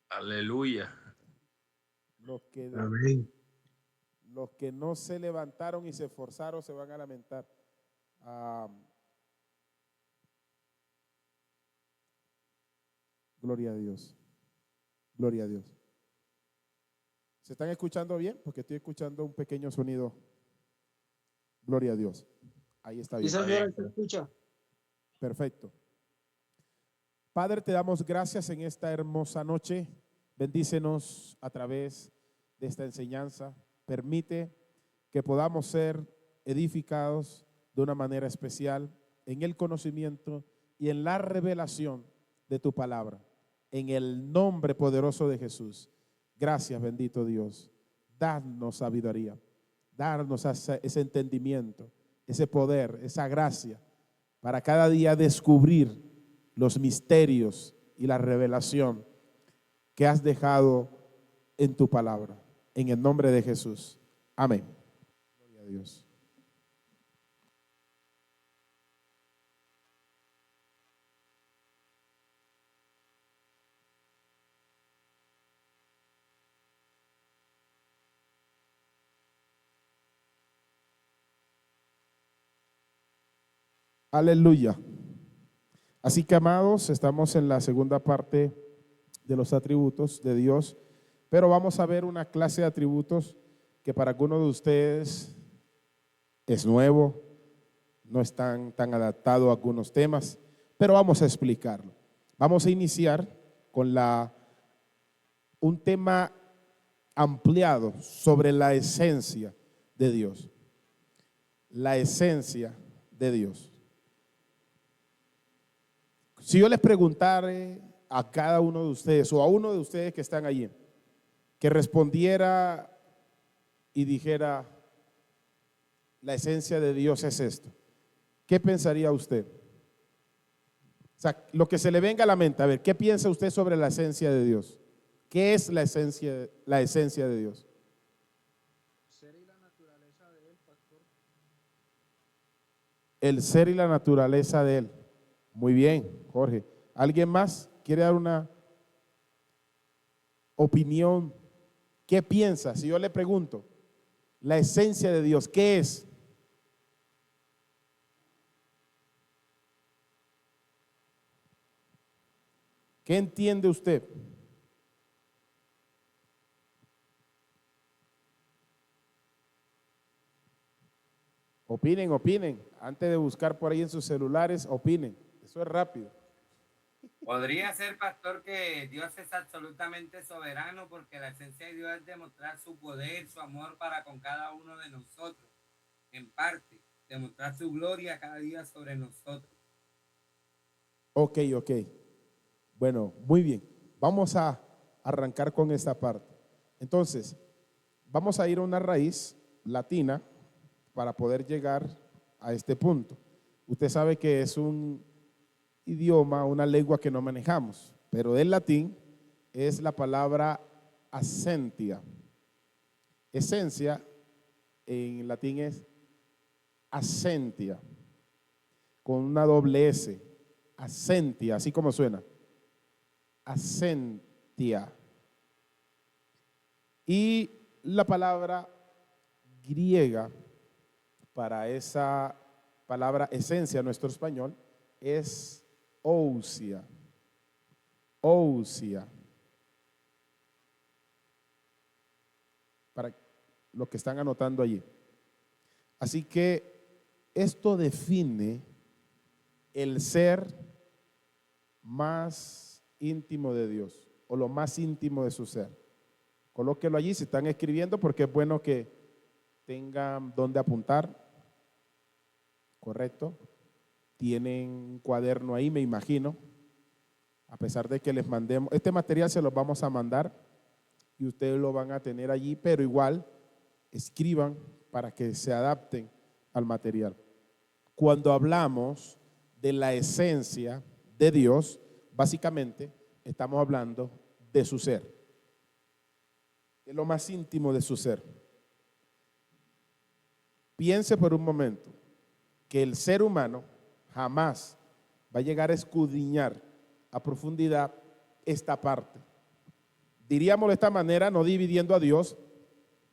Aleluya. Los que, Amén. los que no se levantaron y se esforzaron se van a lamentar. Ah, gloria a Dios. Gloria a Dios. ¿Se están escuchando bien? Porque estoy escuchando un pequeño sonido. Gloria a Dios. Ahí está Sí, bien. señora, se escucha. Perfecto. Padre, te damos gracias en esta hermosa noche. Bendícenos a través de esta enseñanza. Permite que podamos ser edificados de una manera especial en el conocimiento y en la revelación de tu palabra. En el nombre poderoso de Jesús. Gracias, bendito Dios. Danos sabiduría. Darnos ese entendimiento, ese poder, esa gracia para cada día descubrir los misterios y la revelación que has dejado en tu palabra. En el nombre de Jesús. Amén. Gloria a Dios. Aleluya. Así que, amados, estamos en la segunda parte de los atributos de Dios, pero vamos a ver una clase de atributos que para algunos de ustedes es nuevo, no están tan adaptados a algunos temas, pero vamos a explicarlo. Vamos a iniciar con un tema ampliado sobre la esencia de Dios. La esencia de Dios. Si yo les preguntara a cada uno de ustedes o a uno de ustedes que están allí, que respondiera y dijera, la esencia de Dios es esto, ¿qué pensaría usted? O sea, lo que se le venga a la mente, a ver, ¿qué piensa usted sobre la esencia de Dios? ¿Qué es la esencia de Dios? Ser y la naturaleza de él, pastor. El ser y la naturaleza de Él. Muy bien, Jorge. ¿Alguien más quiere dar una opinión? ¿Qué piensa? Si yo le pregunto, la esencia de Dios, ¿qué es? ¿Qué entiende usted? Opinen, opinen. Antes de buscar por ahí en sus celulares, opinen. Eso es rápido. Podría ser, pastor, que Dios es absolutamente soberano porque la esencia de Dios es demostrar su poder, su amor para con cada uno de nosotros, en parte, demostrar su gloria cada día sobre nosotros. Ok, ok. Bueno, muy bien. Vamos a arrancar con esta parte. Entonces, vamos a ir a una raíz latina para poder llegar a este punto. Usted sabe que es un idioma, una lengua que no manejamos, pero del latín es la palabra asentia. Esencia en latín es asentia, con una doble S, asentia, así como suena, asentia. Y la palabra griega para esa palabra esencia en nuestro español es ousia. Ousia. Para los que están anotando allí. Así que esto define el ser más íntimo de Dios o lo más íntimo de su ser. Colóquelo allí si están escribiendo porque es bueno que tengan donde apuntar. Correcto. Tienen un cuaderno ahí, me imagino. A pesar de que les mandemos, este material se los vamos a mandar y ustedes lo van a tener allí, pero igual escriban para que se adapten al material. Cuando hablamos de la esencia de Dios, básicamente estamos hablando de su ser, de lo más íntimo de su ser. Piense por un momento que el ser humano jamás va a llegar a escudriñar a profundidad esta parte. Diríamos de esta manera, no dividiendo a Dios,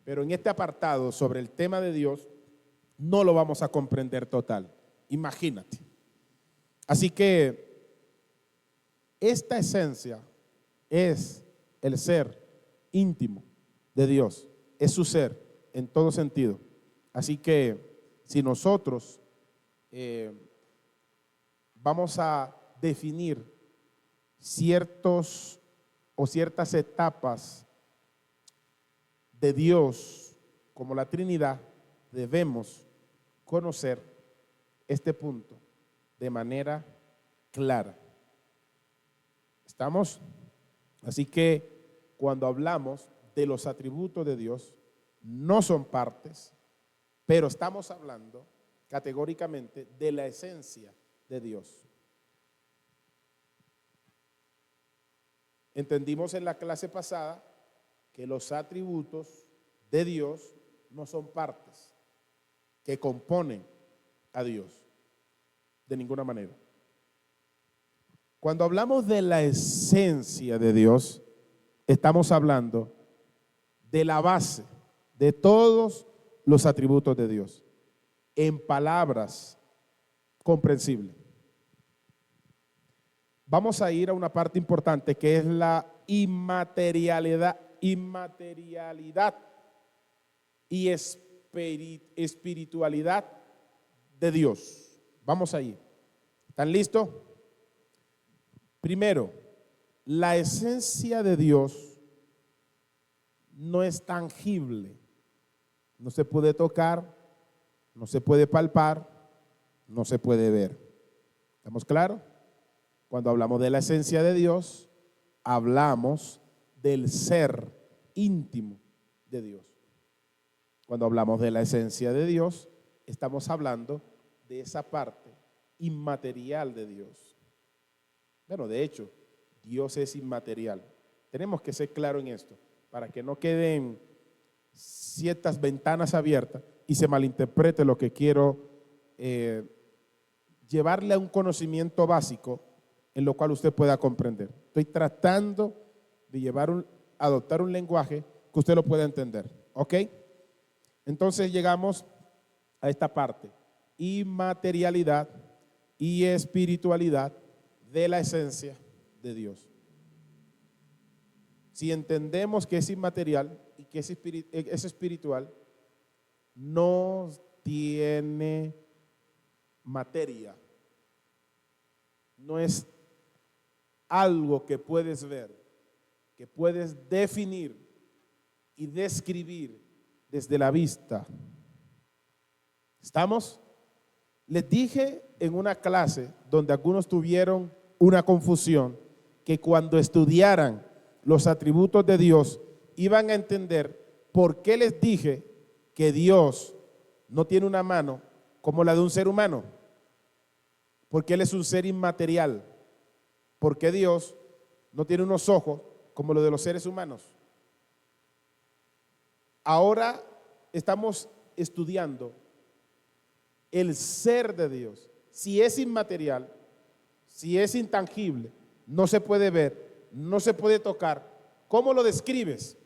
pero en este apartado sobre el tema de Dios no lo vamos a comprender total. Imagínate. Así que esta esencia es el ser íntimo de Dios, es su ser en todo sentido. Así que si nosotros vamos a definir ciertas etapas de Dios como la Trinidad, debemos conocer este punto de manera clara. ¿Estamos? Así que cuando hablamos de los atributos de Dios, no son partes, pero estamos hablando categóricamente de la esencia de Dios. Entendimos en la clase pasada que los atributos de Dios no son partes que componen a Dios de ninguna manera. Cuando hablamos de la esencia de Dios, estamos hablando de la base de todos los atributos de Dios, en palabras comprensibles. Vamos a ir a una parte importante que es la inmaterialidad y espiritualidad de Dios. Vamos a ir. ¿Están listos? Primero, la esencia de Dios no es tangible, no se puede tocar, no se puede palpar, no se puede ver. ¿Estamos claros? Cuando hablamos de la esencia de Dios, hablamos del ser íntimo de Dios. Cuando hablamos de la esencia de Dios, estamos hablando de esa parte inmaterial de Dios. Bueno, de hecho, Dios es inmaterial. Tenemos que ser claros en esto, para que no queden ciertas ventanas abiertas y se malinterprete lo que quiero llevarle a un conocimiento básico en lo cual usted pueda comprender. Estoy tratando de adoptar un lenguaje que usted lo pueda entender. ¿Ok? Entonces llegamos a esta parte. Inmaterialidad y espiritualidad de la esencia de Dios. Si entendemos que es inmaterial y que es espiritual, no tiene materia. No es algo que puedes ver, que puedes definir y describir desde la vista. ¿Estamos? Les dije en una clase donde algunos tuvieron una confusión que cuando estudiaran los atributos de Dios iban a entender por qué les dije que Dios no tiene una mano como la de un ser humano, porque Él es un ser inmaterial, porque Dios no tiene unos ojos como los de los seres humanos. Ahora estamos estudiando el ser de Dios. Si es inmaterial, si es intangible, no se puede ver, no se puede tocar, ¿cómo lo describes?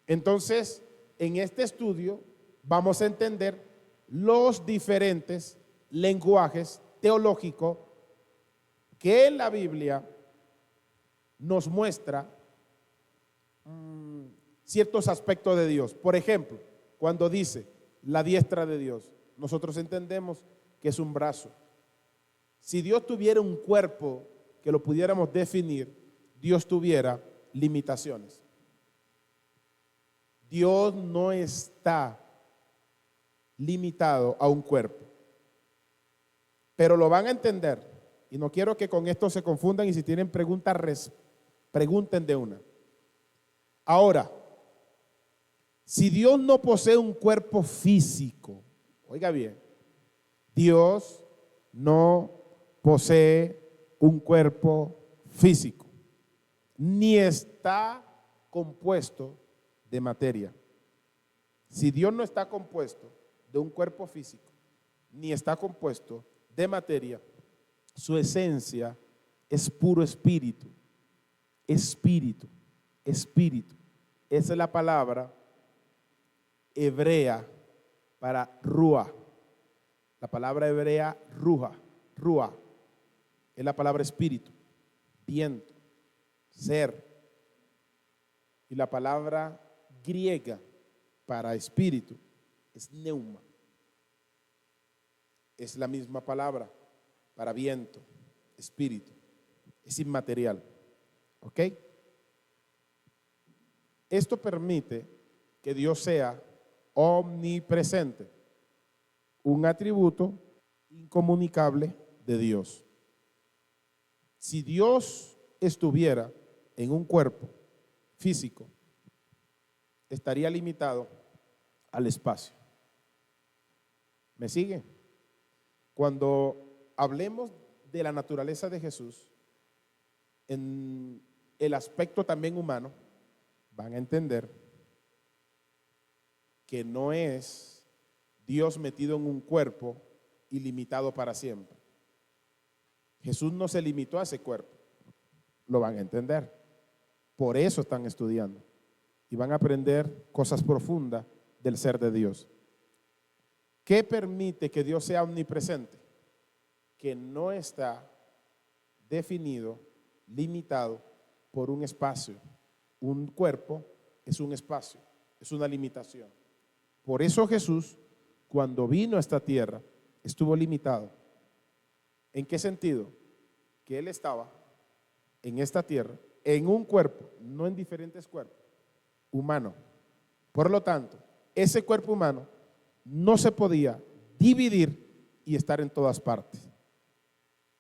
Entonces, en este estudio vamos a entender los diferentes lenguajes teológicos que en la Biblia nos muestra ciertos aspectos de Dios. Por ejemplo, cuando dice la diestra de Dios, nosotros entendemos que es un brazo. Si Dios tuviera un cuerpo que lo pudiéramos definir, Dios tuviera limitaciones. Dios no está limitado a un cuerpo, pero lo van a entender. Y no quiero que con esto se confundan, y si tienen preguntas, pregunten de una. Ahora, si Dios no posee un cuerpo físico, oiga bien, Dios no posee un cuerpo físico, ni está compuesto de materia. Si Dios no está compuesto de un cuerpo físico, ni está compuesto de materia, su esencia es puro espíritu, espíritu, espíritu. Esa es la palabra hebrea para ruah. La palabra hebrea ruah, es la palabra espíritu, viento, ser. Y la palabra griega para espíritu es neuma. Es la misma palabra para viento, espíritu. Es inmaterial. ¿Ok? Esto permite que Dios sea omnipresente, un atributo incomunicable de Dios. Si Dios estuviera en un cuerpo físico, estaría limitado al espacio. ¿Me sigue? Cuando hablemos de la naturaleza de Jesús, en el aspecto también humano, van a entender que no es Dios metido en un cuerpo y limitado para siempre. Jesús no se limitó a ese cuerpo. Lo van a entender. Por eso están estudiando y van a aprender cosas profundas del ser de Dios. ¿Qué permite que Dios sea omnipresente? Que no está definido, limitado por un espacio. Un cuerpo es un espacio, es una limitación. Por eso Jesús, cuando vino a esta tierra, estuvo limitado. ¿En qué sentido? Que Él estaba en esta tierra, en un cuerpo, no en diferentes cuerpos, humano. Por lo tanto, ese cuerpo humano no se podía dividir y estar en todas partes.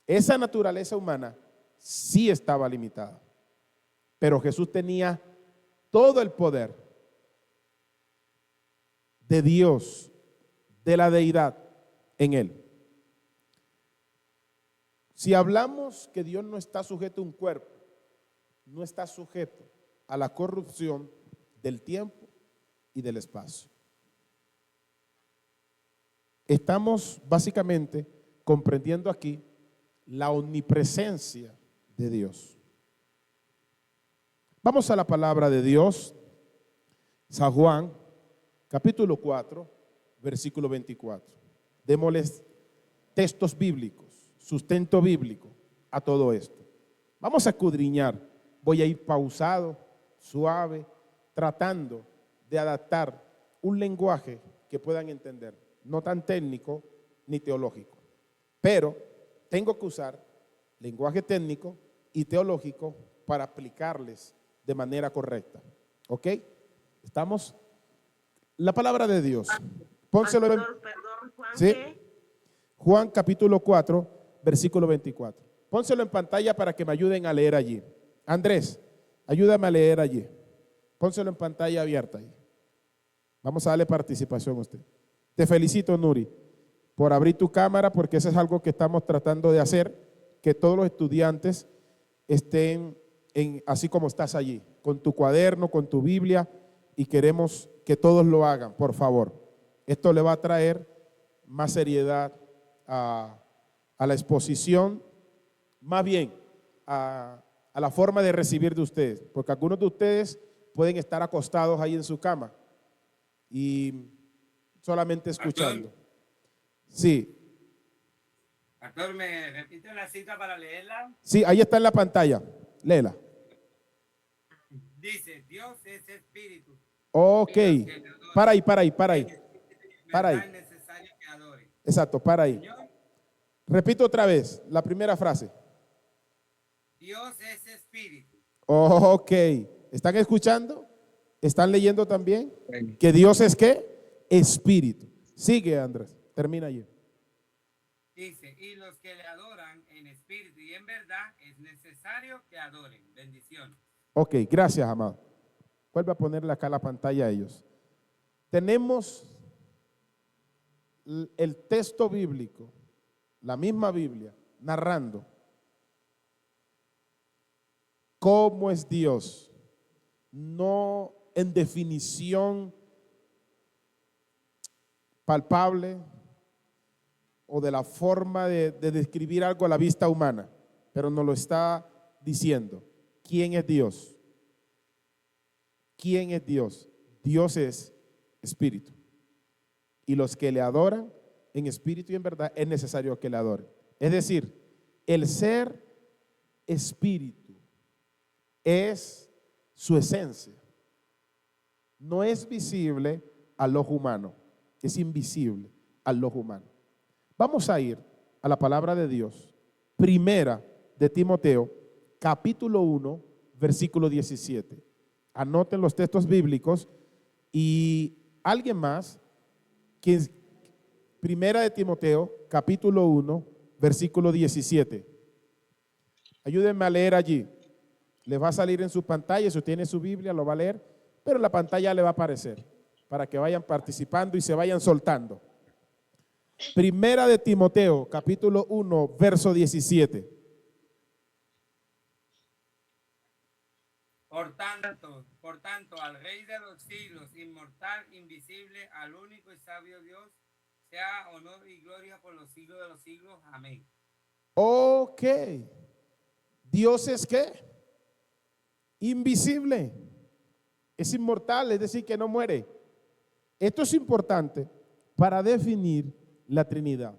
Esa naturaleza humana sí estaba limitada, pero Jesús tenía todo el poder de Dios, de la deidad en Él. Si hablamos que Dios no está sujeto a un cuerpo, no está sujeto a la corrupción del tiempo y del espacio. Estamos básicamente comprendiendo aquí la omnipresencia de Dios. Vamos a la palabra de Dios, San Juan, capítulo 4, versículo 24. Démosles textos bíblicos, sustento bíblico a todo esto. Vamos a escudriñar. Voy a ir pausado, suave, tratando de adaptar un lenguaje que puedan entender, no tan técnico ni teológico, pero tengo que usar lenguaje técnico y teológico para aplicarles de manera correcta. ¿Ok? ¿Estamos? La palabra de Dios. Pónselo en, Perdón, Juan, ¿sí? ¿qué? Juan capítulo 4, versículo 24. Pónselo en pantalla para que me ayuden a leer allí. Andrés, ayúdame a leer allí. Pónselo en pantalla abierta allí. Vamos a darle participación a usted. Te felicito, Nuri, por abrir tu cámara, porque eso es algo que estamos tratando de hacer, que todos los estudiantes estén así como estás allí, con tu cuaderno, con tu Biblia, y queremos que todos lo hagan, por favor. Esto le va a traer más seriedad a la exposición, más bien a la forma de recibir de ustedes, porque algunos de ustedes pueden estar acostados ahí en su cama y solamente escuchando. Pastor, Sí, Pastor, ¿me repite la cita para leerla? sí, ahí está en la pantalla. Léela. Dice, Dios es espíritu. Ok, Y los que le adoran para ahí. en espíritu y en Para verdad ahí. es necesario que adoren. Exacto, para ahí. Señor, Repito otra vez la primera frase. Dios es espíritu. Ok, ¿están escuchando? ¿Están leyendo también? Que Dios es ¿qué? Espíritu. Sigue, Andrés, termina allí. Dice, y los que le adoran en espíritu y en verdad es necesario que adoren. Bendiciones. Ok, gracias, amado. Vuelve a ponerle acá la pantalla a ellos. Tenemos el texto bíblico, la misma Biblia, narrando cómo es Dios, no en definición palpable o de la forma de describir algo a la vista humana, pero nos lo está diciendo. ¿quién es Dios? ¿Quién es Dios? Dios es espíritu. Y los que le adoran en espíritu y en verdad es necesario que le adoren. Es decir, el ser espíritu es su esencia. No es visible al ojo humano, es invisible al ojo humano. Vamos a ir a la palabra de Dios, primera de Timoteo, capítulo 1, versículo 17. Anoten los textos bíblicos y alguien más, primera de Timoteo, capítulo 1, versículo 17. Ayúdenme a leer allí. Les va a salir en su pantalla, si tiene su Biblia lo va a leer, pero en la pantalla le va a aparecer para que vayan participando y se vayan soltando. Primera de Timoteo, capítulo 1, verso 17. Por tanto, al Rey de los siglos, inmortal, invisible, al único y sabio Dios, sea honor y gloria por los siglos de los siglos. Amén. Ok. Dios es ¿qué? Invisible. Es inmortal, es decir, que no muere. Esto es importante para definir la Trinidad.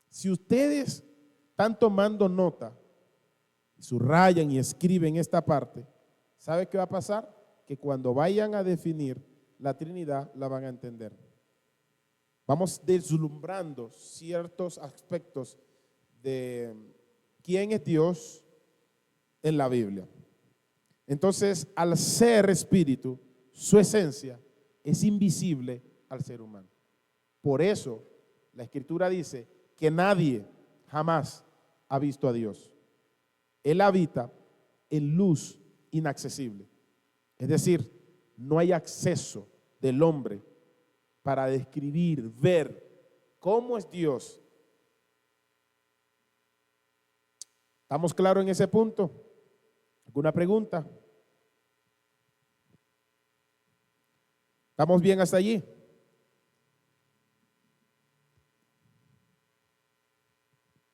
Si ustedes están tomando nota, subrayan y escriben esta parte, ¿sabe qué va a pasar? Que cuando vayan a definir la Trinidad, la van a entender. Vamos deslumbrando ciertos aspectos de quién es Dios en la Biblia. Entonces, al ser espíritu, su esencia es invisible al ser humano. Por eso, la Escritura dice que nadie jamás ha visto a Dios. Él habita en luz inaccesible. Es decir, no hay acceso del hombre para describir, ver cómo es Dios. ¿Estamos claros en ese punto? ¿Alguna pregunta? ¿Estamos bien hasta allí?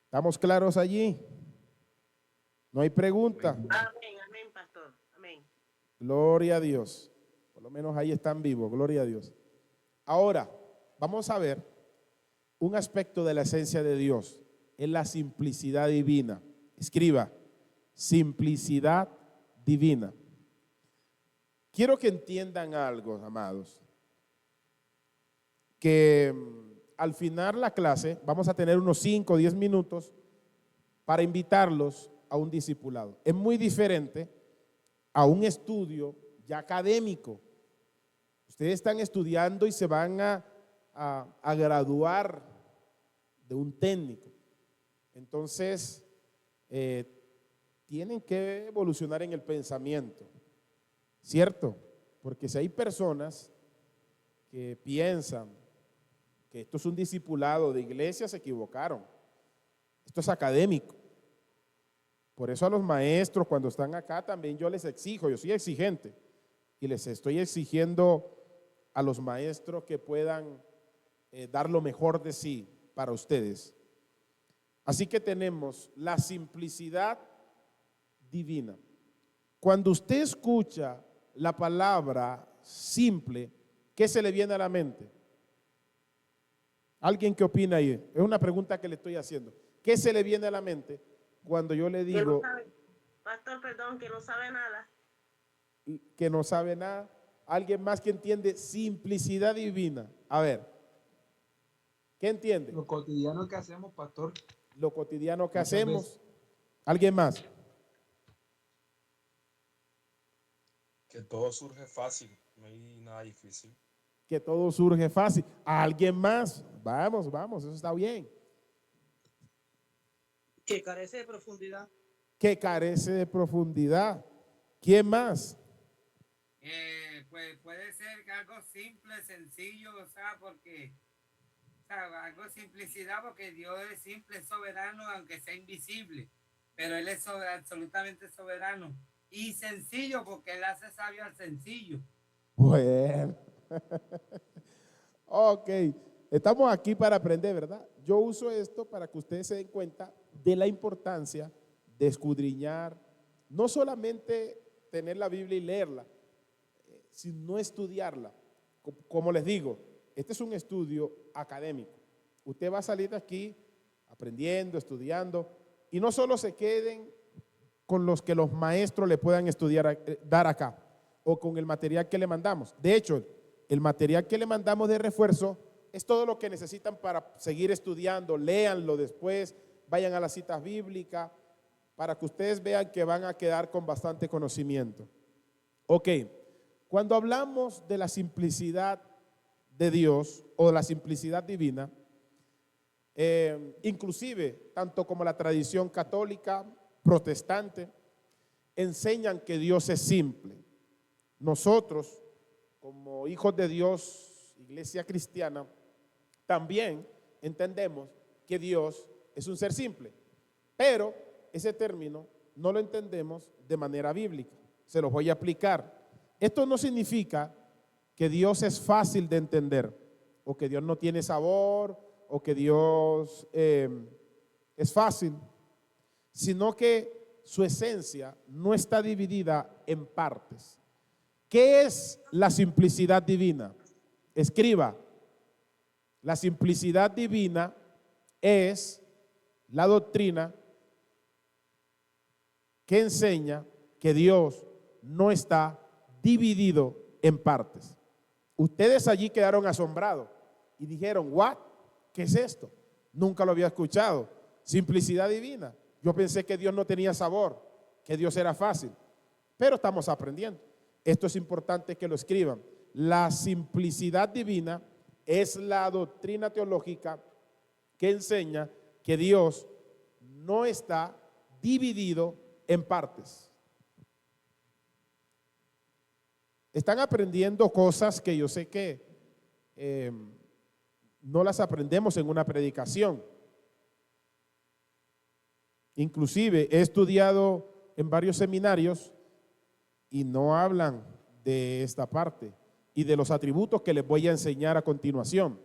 ¿Estamos claros allí? No hay pregunta. Amén, amén, pastor. Amén. Gloria a Dios. Por lo menos ahí están vivos. Gloria a Dios. Ahora, vamos a ver un aspecto de la esencia de Dios. Es la simplicidad divina. Escriba, simplicidad divina. Quiero que entiendan algo, amados, que al final la clase vamos a tener unos 5 o 10 minutos para invitarlos a un discipulado. Es muy diferente a un estudio ya académico. Ustedes están estudiando y se van a graduar de un técnico. Entonces, tienen que evolucionar en el pensamiento, ¿cierto? Porque si hay personas que piensan que esto es un discipulado de iglesia, se equivocaron. Esto es académico. Por eso a los maestros cuando están acá también yo les exijo, yo soy exigente y les estoy exigiendo a los maestros que puedan dar lo mejor de sí para ustedes. Así que tenemos la simplicidad divina. Cuando usted escucha la palabra simple, ¿qué se le viene a la mente? ¿Alguien qué opina ahí? Es una pregunta que le estoy haciendo. ¿Qué se le viene a la mente cuando yo le Que no digo sabe, pastor, perdón, que no sabe nada. que no sabe nada? ¿Alguien más que entiende simplicidad divina? A ver, ¿qué entiende? Lo cotidiano que hacemos, pastor. Lo cotidiano que Muchas hacemos. veces. ¿Alguien más? Que todo surge fácil, no hay nada difícil. Que todo surge fácil. ¿Alguien más? Vamos, vamos, eso está bien. Que carece de profundidad. Que carece de profundidad. ¿Quién más? Pues puede ser que algo simple, sencillo, o sea, porque, o sea, algo simplicidad porque Dios es simple, es soberano, aunque sea invisible, pero Él es absolutamente soberano. Y sencillo porque Él hace sabio al sencillo. Bueno. Ok, estamos aquí para aprender, ¿verdad? Yo uso esto para que ustedes se den cuenta de la importancia de escudriñar no solamente tener la Biblia y leerla, sino estudiarla. Como les digo, este es un estudio académico. Usted va a salir de aquí aprendiendo, estudiando, y no solo se queden con los que los maestros le puedan estudiar, dar acá, o con el material que le mandamos. De hecho, el material que le mandamos de refuerzo es todo lo que necesitan para seguir estudiando. Léanlo después, vayan a las citas bíblicas, para que ustedes vean que van a quedar con bastante conocimiento. Ok, cuando hablamos de la simplicidad de Dios o de la simplicidad divina, inclusive tanto como la tradición católica, protestante, enseñan que Dios es simple. Nosotros, como hijos de Dios, iglesia cristiana, también entendemos que Dios es un ser simple, pero ese término no lo entendemos de manera bíblica. Se los voy a aplicar. Esto no significa que Dios es fácil de entender, o que Dios no tiene sabor, o que Dios es fácil, sino que su esencia no está dividida en partes. ¿Qué es la simplicidad divina? Escriba: la simplicidad divina es la doctrina que enseña que Dios no está dividido en partes. Ustedes allí quedaron asombrados y dijeron: ¿what? ¿Qué es esto? Nunca lo había escuchado. Simplicidad divina. Yo pensé que Dios no tenía sabor, que Dios era fácil, pero estamos aprendiendo. Esto es importante que lo escriban. La simplicidad divina es la doctrina teológica que enseña que Dios no está dividido en partes. Están aprendiendo cosas que yo sé que no las aprendemos en una predicación. Inclusive he estudiado en varios seminarios y no hablan de esta parte y de los atributos que les voy a enseñar a continuación.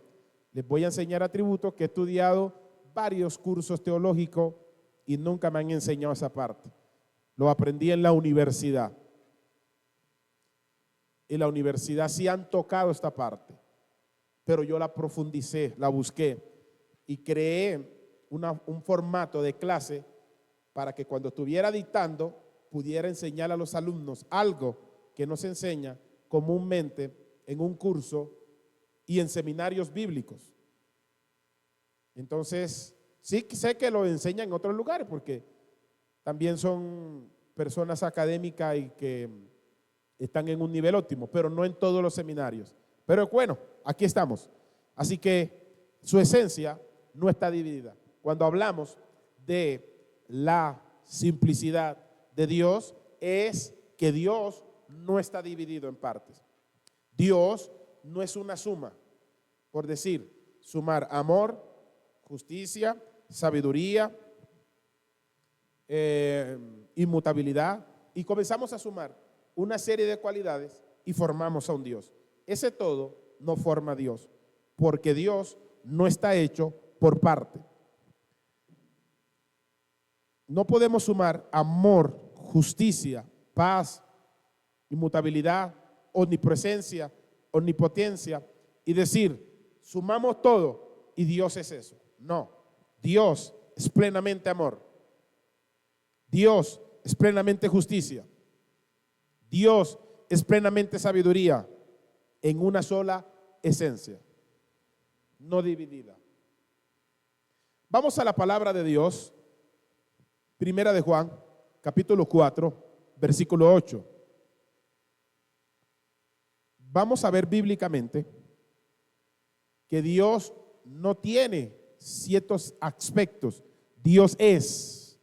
Les voy a enseñar atributos que he estudiado varios cursos teológicos y nunca me han enseñado esa parte. Lo aprendí en la universidad. En la universidad sí han tocado esta parte, pero yo la profundicé, la busqué y creé un formato de clase para que cuando estuviera dictando pudiera enseñar a los alumnos algo que no se enseña comúnmente en un curso y en seminarios bíblicos. Entonces, sí sé que lo enseñan en otros lugares porque también son personas académicas y que están en un nivel óptimo, pero no en todos los seminarios. Pero bueno, aquí estamos. Así que su esencia no está dividida. Cuando hablamos de la simplicidad de Dios, es que Dios no está dividido en partes. Dios no es una suma, por decir, sumar amor, justicia, sabiduría, inmutabilidad, y comenzamos a sumar una serie de cualidades y formamos a un Dios. Ese todo no forma a Dios, porque Dios no está hecho por parte. No podemos sumar amor, justicia, paz, inmutabilidad, omnipresencia, omnipotencia y decir, sumamos todo y Dios es eso. No, Dios es plenamente amor. Dios es plenamente justicia. Dios es plenamente sabiduría en una sola esencia, no dividida. Vamos a la palabra de Dios. Primera de Juan, capítulo 4, versículo 8. Vamos a ver bíblicamente que Dios no tiene ciertos aspectos. Dios es.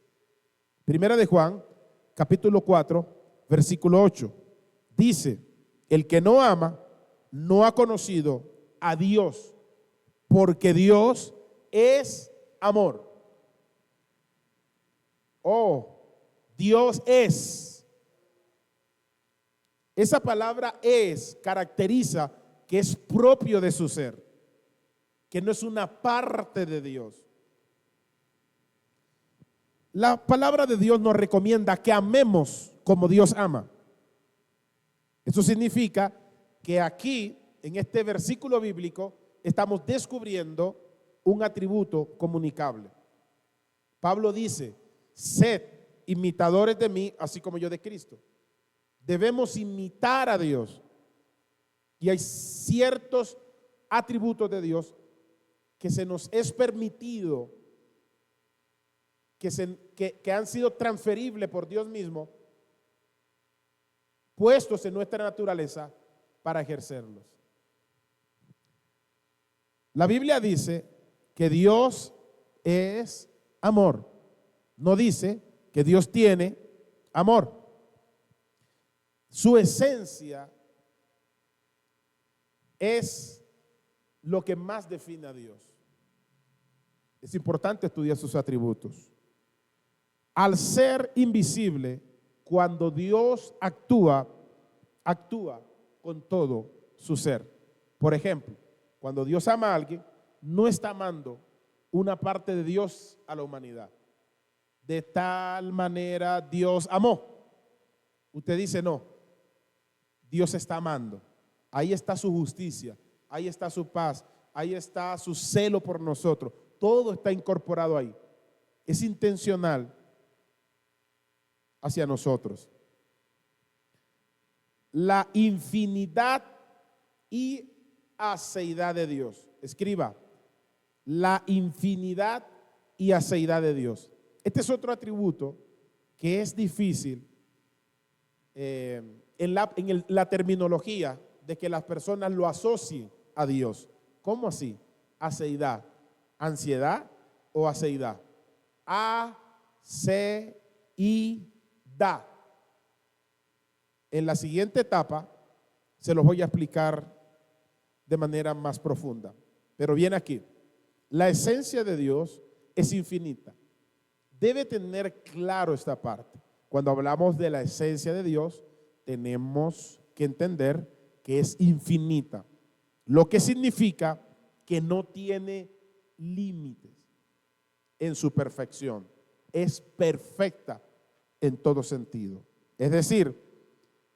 Primera de Juan, capítulo 4, versículo 8. Dice, el que no ama, no ha conocido a Dios, porque Dios es amor. Oh, Dios es. Esa palabra es caracteriza que es propio de su ser, que no es una parte de Dios. La palabra de Dios nos recomienda que amemos como Dios ama. Eso significa que aquí, en este versículo bíblico, estamos descubriendo un atributo comunicable. Pablo dice: sed imitadores de mí, así como yo de Cristo. Debemos imitar a Dios. Y hay ciertos atributos de Dios que se nos es permitido, que han sido transferibles por Dios mismo, puestos en nuestra naturaleza para ejercerlos. La Biblia dice que Dios es amor. No dice que Dios tiene amor. Su esencia es lo que más define a Dios. Es importante estudiar sus atributos. Al ser invisible, cuando Dios actúa con todo su ser. Por ejemplo, cuando Dios ama a alguien, no está amando una parte de Dios a la humanidad. De tal manera Dios amó. Usted dice no. Dios está amando. Ahí está su justicia, ahí está su paz, ahí está su celo por nosotros. Todo está incorporado ahí. Es intencional hacia nosotros. La infinidad y aceidad de Dios. Escriba: la infinidad y aceidad de Dios. Este es otro atributo que es difícil en la terminología de que las personas lo asocien a Dios. ¿Cómo así? Aceidad. ¿Ansiedad o aceidad? A-C-I-D-A. En la siguiente etapa se los voy a explicar de manera más profunda. Pero viene aquí. La esencia de Dios es infinita. Debe tener claro esta parte. Cuando hablamos de la esencia de Dios, tenemos que entender que es infinita, lo que significa que no tiene límites en su perfección. Es perfecta en todo sentido. Es decir,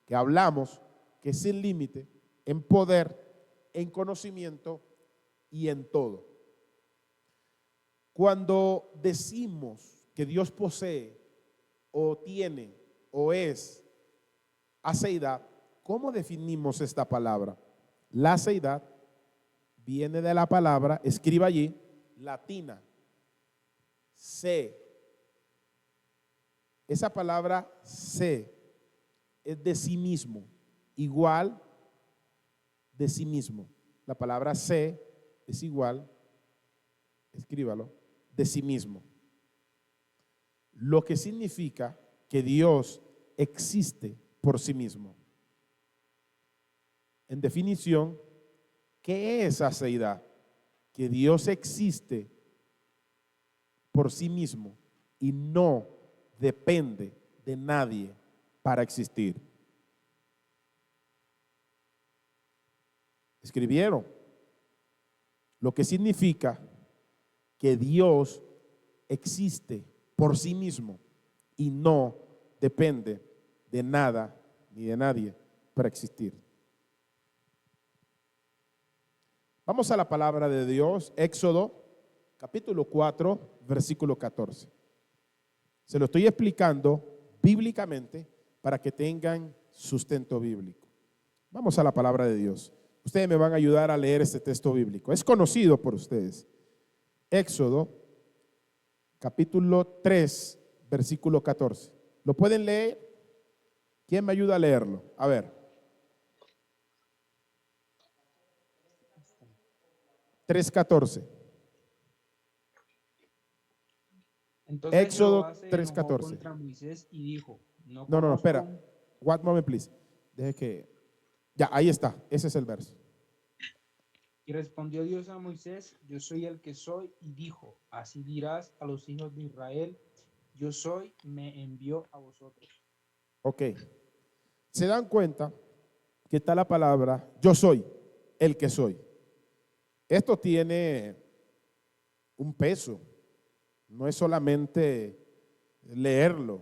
que hablamos que es sin límite en poder, en conocimiento y en todo. Cuando decimos que Dios posee o tiene o es aceidad, ¿cómo definimos esta palabra? La aceidad viene de la palabra, escriba allí, latina, se. Esa palabra se es de sí mismo, igual de sí mismo. La palabra se es igual, escríbalo, de sí mismo. Lo que significa que Dios existe por sí mismo. En definición, ¿qué es aceidad? Que Dios existe por sí mismo y no depende de nadie para existir. ¿Escribieron? Lo que significa que Dios existe por sí mismo y no depende de nada ni de nadie para existir. Vamos a la palabra de Dios, Éxodo capítulo 4, versículo 14. Se lo estoy explicando bíblicamente para que tengan sustento bíblico. Vamos a la palabra de Dios. Ustedes me van a ayudar a leer este texto bíblico. Es conocido por ustedes. Éxodo capítulo 3, versículo 14. ¿Lo pueden leer? ¿Quién me ayuda a leerlo? A ver. 3:14. Entonces Éxodo Jehová se 3:14. enojó contra Moisés y dijo: No, espera. One moment, please. Deje que. Ya, ahí está. Ese es el verso. Y respondió Dios a Moisés: yo soy el que soy, y dijo: así dirás a los hijos de Israel: yo soy, me envió a vosotros. Ok. Se dan cuenta que está la palabra yo soy, el que soy. Esto tiene un peso. No es solamente leerlo.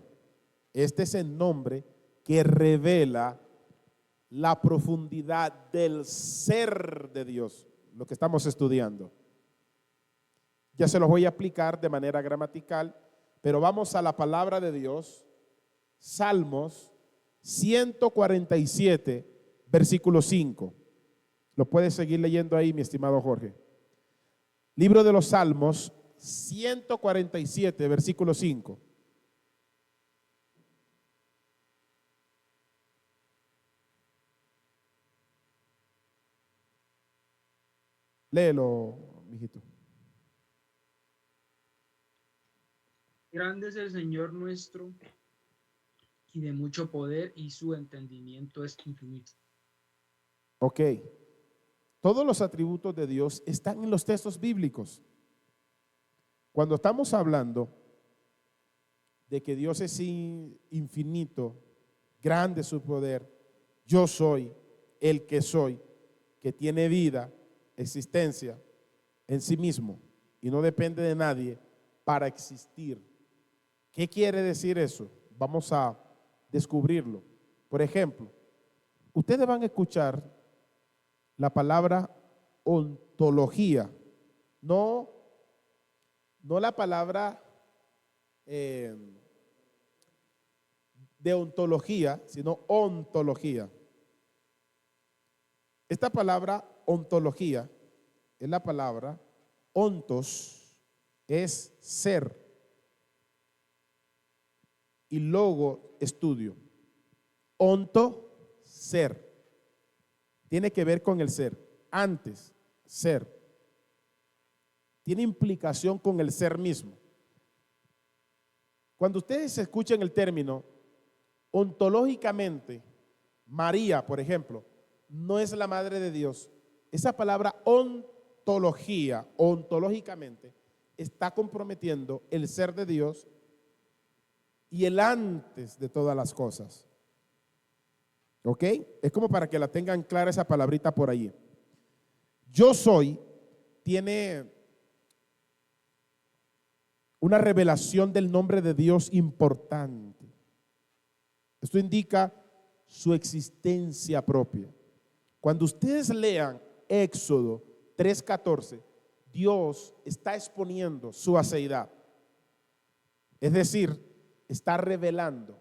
Este es el nombre que revela la profundidad del ser de Dios, lo que estamos estudiando. Ya se los voy a aplicar de manera gramatical, pero vamos a la palabra de Dios. Salmos 147, versículo 5. Lo puedes seguir leyendo ahí, mi estimado Jorge. Libro de los Salmos 147, versículo 5. Léelo, mijito. Grande es el Señor nuestro y de mucho poder, y su entendimiento es infinito. Ok. Todos los atributos de Dios están en los textos bíblicos. Cuando estamos hablando de que Dios es infinito, grande su poder, yo soy el que soy, que tiene vida, existencia en sí mismo y no depende de nadie para existir. ¿Qué quiere decir eso? Vamos a descubrirlo. Por ejemplo, ustedes van a escuchar la palabra ontología, no la palabra de ontología, sino ontología. Esta palabra ontología es la palabra ontos, es ser, y logo, estudio. Onto, ser. Tiene que ver con el ser. Antes, ser. Tiene implicación con el ser mismo. Cuando ustedes escuchan el término ontológicamente, María, por ejemplo, no es la madre de Dios. Esa palabra ontología, ontológicamente, está comprometiendo el ser de Dios y el antes de todas las cosas. ¿Ok? Es como para que la tengan clara esa palabrita por allí. Yo soy tiene una revelación del nombre de Dios importante. Esto indica su existencia propia. Cuando ustedes lean Éxodo 3:14, Dios está exponiendo su aceidad. Es decir, está revelando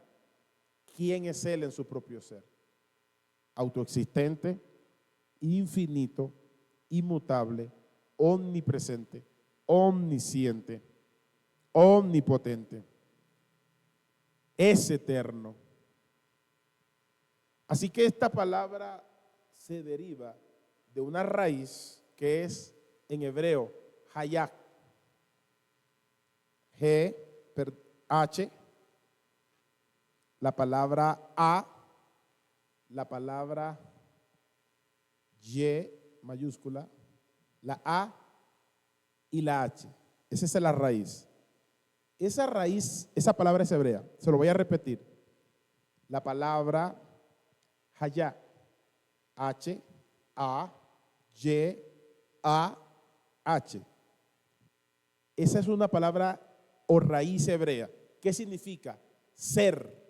quién es Él en su propio ser. Autoexistente, infinito, inmutable, omnipresente, omnisciente, omnipotente. Es eterno. Así que esta palabra se deriva de una raíz que es en hebreo, hayak. H, la palabra A, la palabra Y mayúscula, la A y la H. Esa es la raíz. Esa raíz, esa palabra es hebrea. Se lo voy a repetir. La palabra Hayá, H, A, Y, A, H. Esa es una palabra o raíz hebrea. ¿Qué significa? Ser,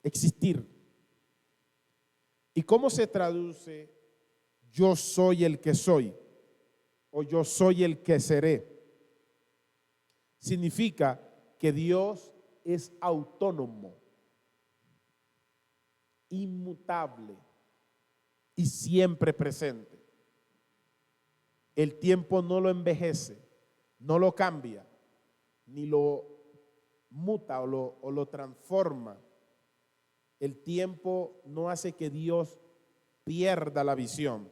existir. ¿Y cómo se traduce yo soy el que soy o yo soy el que seré? Significa que Dios es autónomo, inmutable y siempre presente. El tiempo no lo envejece, no lo cambia, ni lo muta o lo transforma. El tiempo no hace que Dios pierda la visión.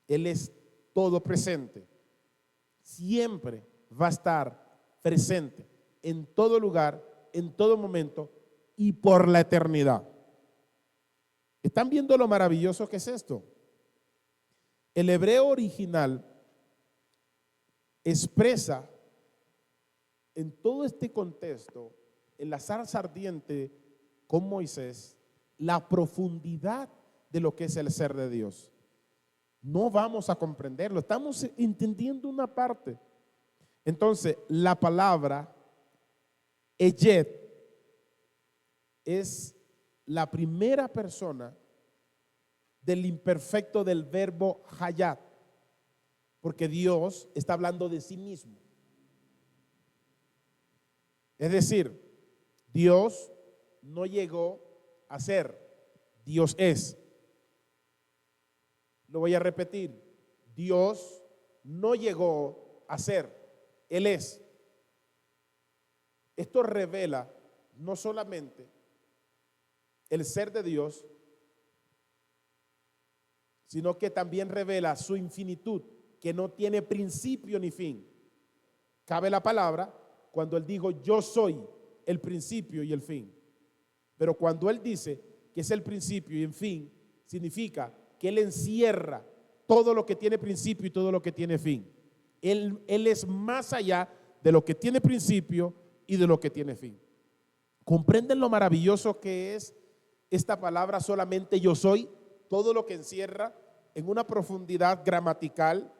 Él es todo presente. Siempre va a estar presente en todo lugar, en todo momento y por la eternidad. ¿Están viendo lo maravilloso que es esto? El hebreo original expresa en todo este contexto, en la zarza ardiente con Moisés, la profundidad de lo que es el ser de Dios. No vamos a comprenderlo, estamos entendiendo una parte. Entonces, la palabra Eyed es la primera persona del imperfecto del verbo hayat, porque Dios está hablando de sí mismo. Es decir, Dios no llegó a ser, Dios es. Lo voy a repetir, Dios no llegó a ser, Él es. Esto revela no solamente el ser de Dios, sino que también revela su infinitud, que no tiene principio ni fin. Cabe la palabra cuando Él dijo, yo soy el principio y el fin. Pero cuando Él dice que es el principio y el fin, significa que Él encierra todo lo que tiene principio y todo lo que tiene fin. Él es más allá de lo que tiene principio y de lo que tiene fin. ¿Comprenden lo maravilloso que es esta palabra solamente yo soy? Todo lo que encierra en una profundidad gramatical.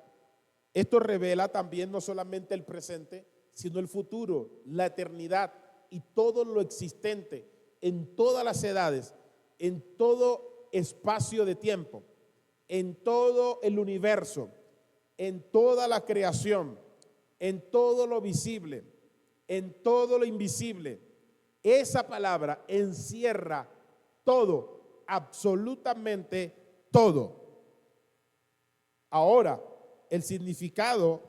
Esto revela también no solamente el presente, sino el futuro, la eternidad y todo lo existente en todas las edades, en todo espacio de tiempo, en todo el universo, en toda la creación, en todo lo visible, en todo lo invisible. Esa palabra encierra todo, absolutamente todo. Ahora, el significado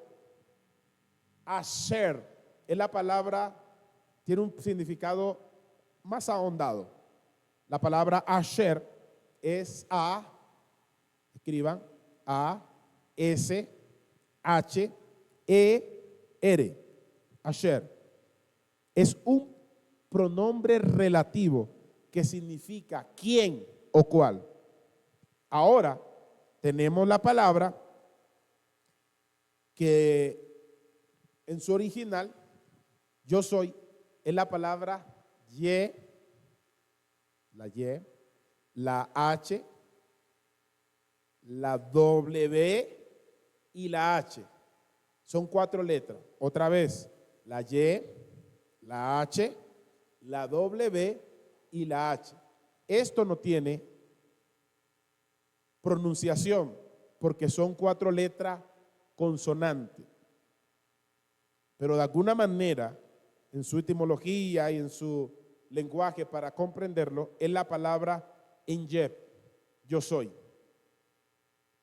asher es la palabra, tiene un significado más ahondado. La palabra asher es escriban, A-S-H-E-R, asher. Es un pronombre relativo que significa quién o cuál. Ahora tenemos la palabra que en su original, yo soy, es la palabra ye, la H, la W y la H. Son 4 letras. Otra vez, la Y, la H, la W y la H. Esto no tiene pronunciación porque son 4 letras consonantes. Pero de alguna manera, en su etimología y en su lenguaje para comprenderlo, es la palabra Enyeb, yo soy.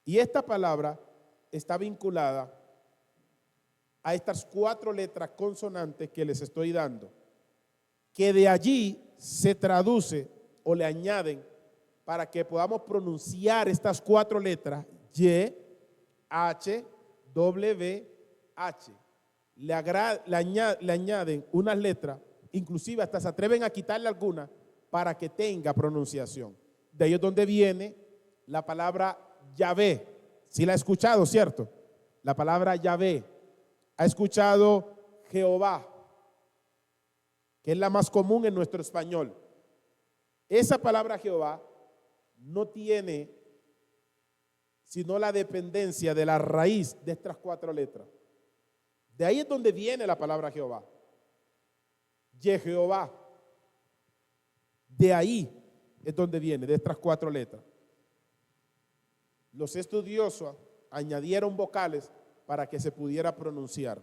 Y esta palabra está vinculada a estas 4 letras consonantes que les estoy dando, que de allí se traduce o le añaden para que podamos pronunciar estas 4 letras, Y, H, W, H. Le añaden unas letras, inclusive hasta se atreven a quitarle algunas para que tenga pronunciación. De ahí es donde viene la palabra Yahvé. Sí la ha escuchado, ¿cierto? La palabra Yahvé. Ha escuchado Jehová, que es la más común en nuestro español. Esa palabra Jehová no tiene sino la dependencia de la raíz de estas 4 letras. De ahí es donde viene la palabra Jehová. Jehová. De ahí es donde viene, de estas 4 letras. Los estudiosos añadieron vocales para que se pudiera pronunciar.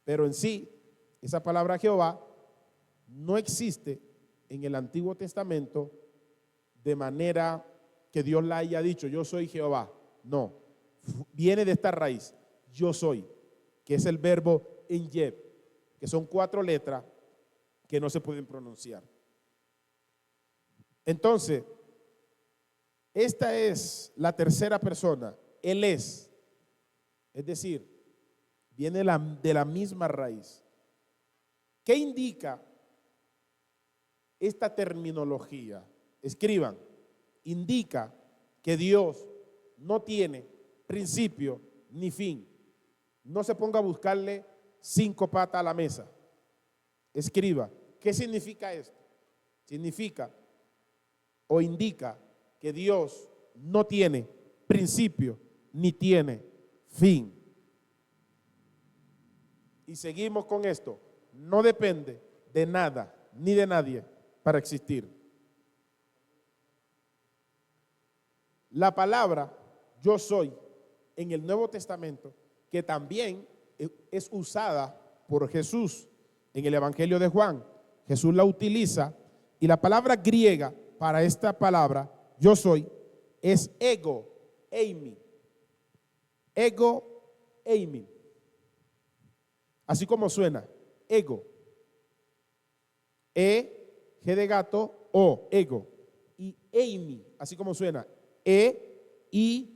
Pero en sí, esa palabra Jehová no existe en el Antiguo Testamento de manera que Dios la haya dicho, yo soy Jehová. No, viene de esta raíz, yo soy, que es el verbo Enyeb, que son 4 letras que no se pueden pronunciar. Entonces, esta es la tercera persona, Él es decir, viene de la misma raíz. ¿Qué indica esta terminología? Escriban, indica que Dios no tiene principio ni fin. No se ponga a buscarle 5 patas a la mesa. Escriba, ¿qué significa esto? Significa o indica que Dios no tiene principio ni tiene fin. Y seguimos con esto. no depende de nada ni de nadie para existir. La palabra yo soy en el Nuevo Testamento, que también es usada por Jesús en el Evangelio de Juan, Jesús la utiliza, y la palabra griega para esta palabra yo soy es ego eimi. Ego eimi. Así como suena, ego. G de gato, O, ego. Y eimi, así como suena, E-I-M-I.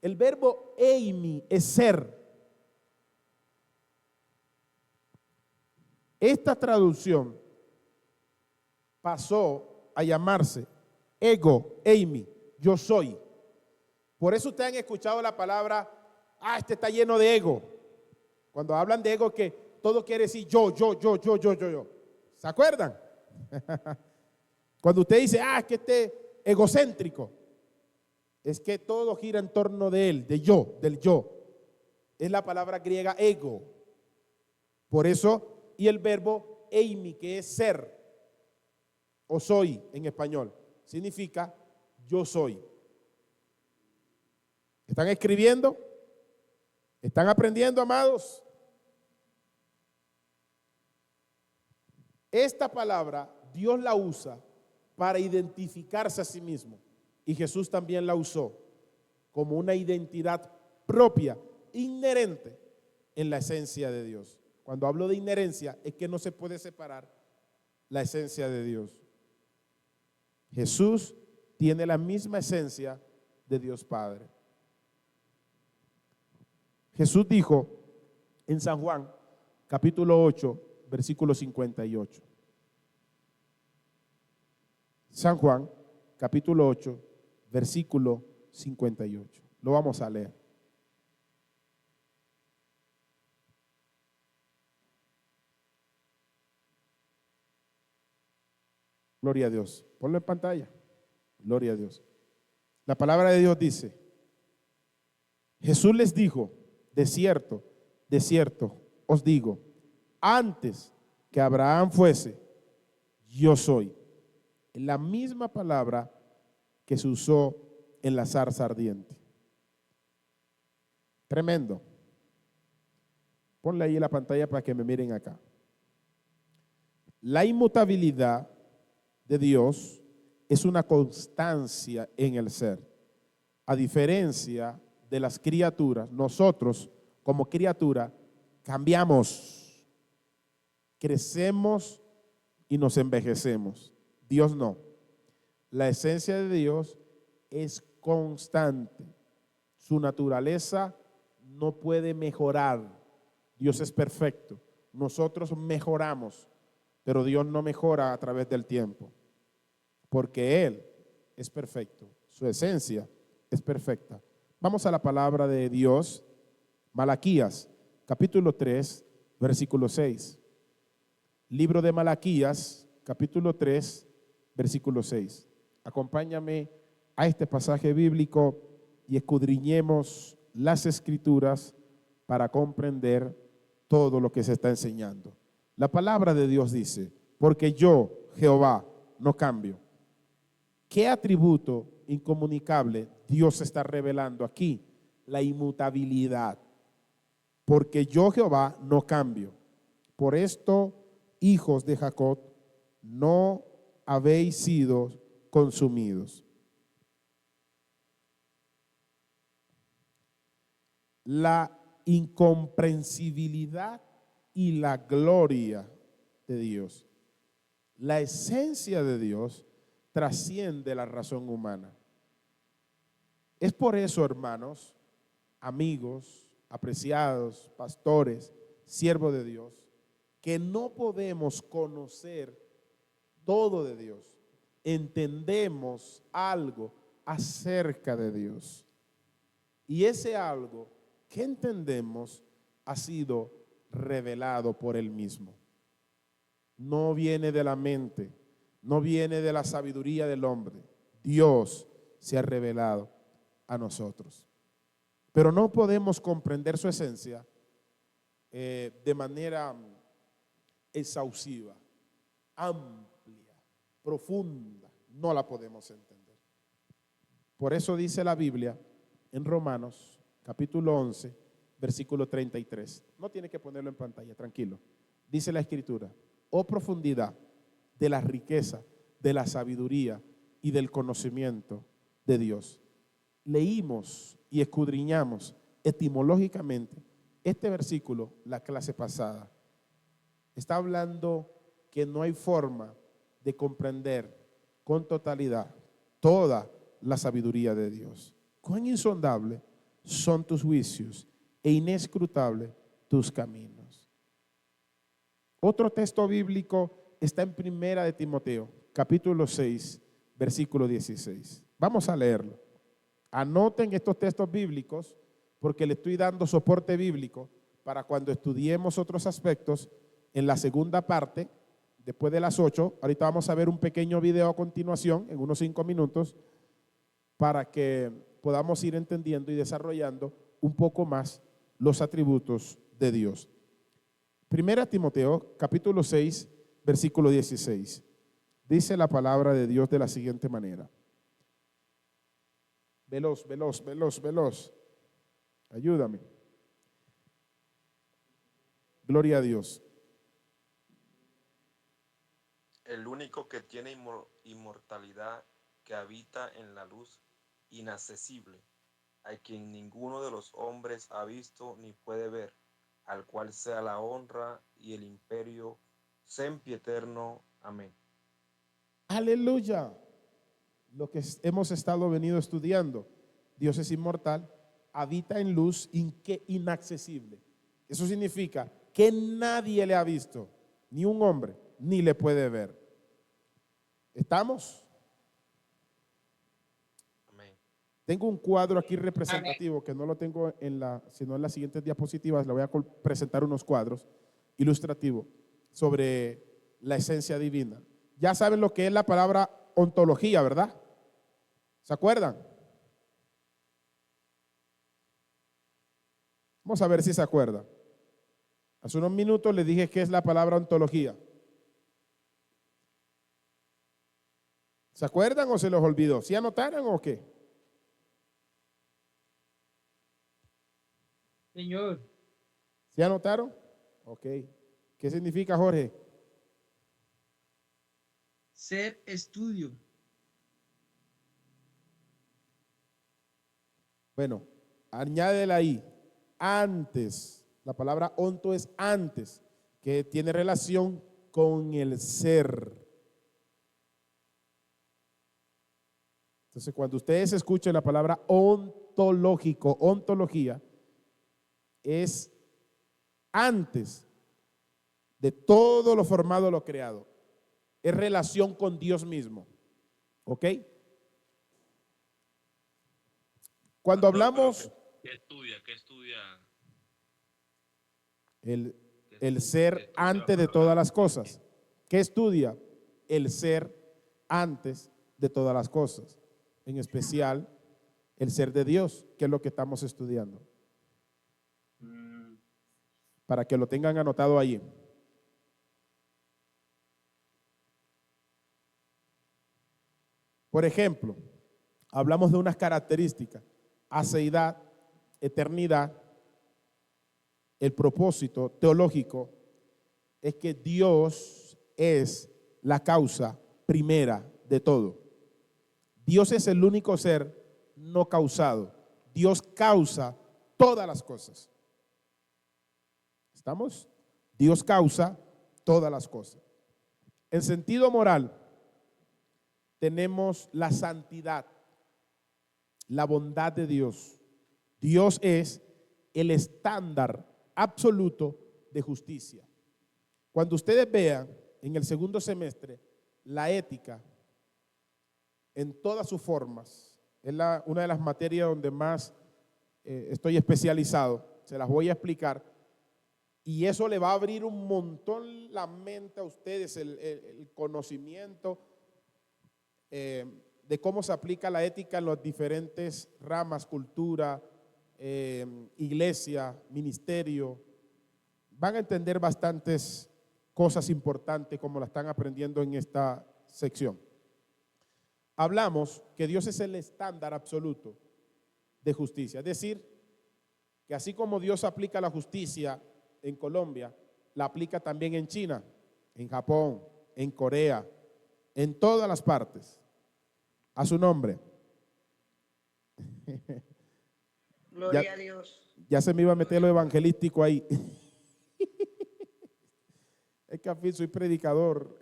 El verbo eimi es ser. Esta traducción pasó a llamarse ego eimi, yo soy. Por eso ustedes han escuchado la palabra, este está lleno de ego. Cuando hablan de ego, que todo quiere decir yo. ¿Se acuerdan? Cuando usted dice, es que este egocéntrico, es que todo gira en torno de él, de yo, del yo. Es la palabra griega ego. Por eso, y el verbo eimi, que es ser, o soy en español, significa yo soy. ¿Están escribiendo? ¿Están aprendiendo, amados? Esta palabra Dios la usa para identificarse a sí mismo, y Jesús también la usó como una identidad propia, inherente en la esencia de Dios. Cuando hablo de inherencia, es que no se puede separar la esencia de Dios. Jesús tiene la misma esencia de Dios Padre. Jesús dijo en San Juan, capítulo 8, versículo 58. San Juan, capítulo 8, versículo 58. Lo vamos a leer. Gloria a Dios. Ponlo en pantalla. Gloria a Dios. La palabra de Dios dice: Jesús les dijo, de cierto os digo, antes que Abraham fuese, yo soy. La misma palabra que se usó en la zarza ardiente. Tremendo. Ponle ahí la pantalla para que me miren acá. La inmutabilidad de Dios es una constancia en el ser. A diferencia de las criaturas, nosotros como criatura cambiamos, crecemos y nos envejecemos. Dios no. La esencia de Dios es constante. Su naturaleza no puede mejorar. Dios es perfecto. Nosotros mejoramos, pero Dios no mejora a través del tiempo, porque Él es perfecto. Su esencia es perfecta. Vamos a la palabra de Dios, Malaquías, capítulo 3, versículo 6. Libro de Malaquías, capítulo 3, versículo 6. Acompáñame a este pasaje bíblico y escudriñemos las Escrituras para comprender todo lo que se está enseñando. La palabra de Dios dice: porque yo, Jehová, no cambio. ¿Qué atributo incomunicable Dios está revelando aquí? La inmutabilidad. Porque yo, Jehová, no cambio. Por esto, hijos de Jacob, no habéis sido consumidos. La incomprensibilidad y la gloria de Dios. La esencia de Dios trasciende la razón humana. Es por eso, hermanos, amigos, apreciados, pastores, siervos de Dios, que no podemos conocer todo de Dios. Entendemos algo acerca de Dios. Y ese algo que entendemos ha sido revelado por Él mismo. No viene de la mente, no viene de la sabiduría del hombre. Dios se ha revelado a nosotros. Pero no podemos comprender su esencia de manera exhaustiva, amplia, profunda, no la podemos entender. Por eso dice la Biblia en Romanos capítulo 11, versículo 33. No tiene que ponerlo en pantalla, tranquilo. Dice la Escritura: oh profundidad de la riqueza, de la sabiduría y del conocimiento de Dios. Leímos y escudriñamos etimológicamente este versículo la clase pasada. Está hablando que no hay forma de comprender con totalidad toda la sabiduría de Dios. Cuán insondable son tus juicios e inescrutable tus caminos. Otro texto bíblico está en Primera de Timoteo, capítulo 6, versículo 16. Vamos a leerlo. Anoten estos textos bíblicos porque le estoy dando soporte bíblico para cuando estudiemos otros aspectos en la segunda parte, después de las 8. Ahorita vamos a ver un pequeño video a continuación, en unos 5 minutos, para que podamos ir entendiendo y desarrollando un poco más los atributos de Dios. Primera Timoteo, capítulo 6, versículo 16. Dice la palabra de Dios de la siguiente manera. Veloz, veloz, veloz, veloz. Ayúdame. Gloria a Dios. El único que tiene inmortalidad, que habita en la luz inaccesible, a quien ninguno de los hombres ha visto ni puede ver, al cual sea la honra y el imperio sempiterno. Amén. Aleluya. Lo que hemos estado venido estudiando. Dios es inmortal, habita en luz inaccesible. Eso significa que nadie le ha visto, ni un hombre, ni le puede ver. ¿Estamos? Amén. Tengo un cuadro aquí representativo que no lo tengo sino en las siguientes diapositivas. Le voy a presentar unos cuadros ilustrativos sobre la esencia divina. Ya saben lo que es la palabra ontología, ¿verdad? ¿Se acuerdan? Vamos a ver si se acuerdan. Hace unos minutos les dije qué es la palabra ontología. ¿Se acuerdan o se los olvidó? ¿Sí anotaron o qué? Señor, ¿Sí anotaron? Ok. ¿Qué significa, Jorge? ser estudio. Bueno, añádela ahí. Antes. La palabra onto es antes, que tiene relación con el ser. Entonces, cuando ustedes escuchen la palabra ontológico, ontología, es antes de todo lo formado, lo creado. Es relación con Dios mismo. ¿Ok? Cuando hablamos ¿Qué estudia? el ser antes de todas las cosas. ¿Qué estudia? El ser antes de todas las cosas. En especial, el ser de Dios, que es lo que estamos estudiando. Para que lo tengan anotado allí. Por ejemplo, hablamos de unas características: aceidad, eternidad. El propósito teológico es que Dios es la causa primera de todo. Dios es el único ser no causado. Dios causa todas las cosas. ¿Estamos? Dios causa todas las cosas. En sentido moral, tenemos la santidad, la bondad de Dios. Dios es el estándar absoluto de justicia. Cuando ustedes vean en el segundo semestre la ética en todas sus formas, es una de las materias donde más estoy especializado, se las voy a explicar, y eso le va a abrir un montón la mente a ustedes, el conocimiento de cómo se aplica la ética en las diferentes ramas: cultura, iglesia, ministerio, van a entender bastantes cosas importantes como la están aprendiendo en esta sección. Hablamos que Dios es el estándar absoluto de justicia, es decir, que así como Dios aplica la justicia en Colombia, la aplica también en China, en Japón, en Corea, en todas las partes. A su nombre. Gloria a Dios. Ya se me iba a meter lo evangelístico ahí. Es que aquí soy predicador.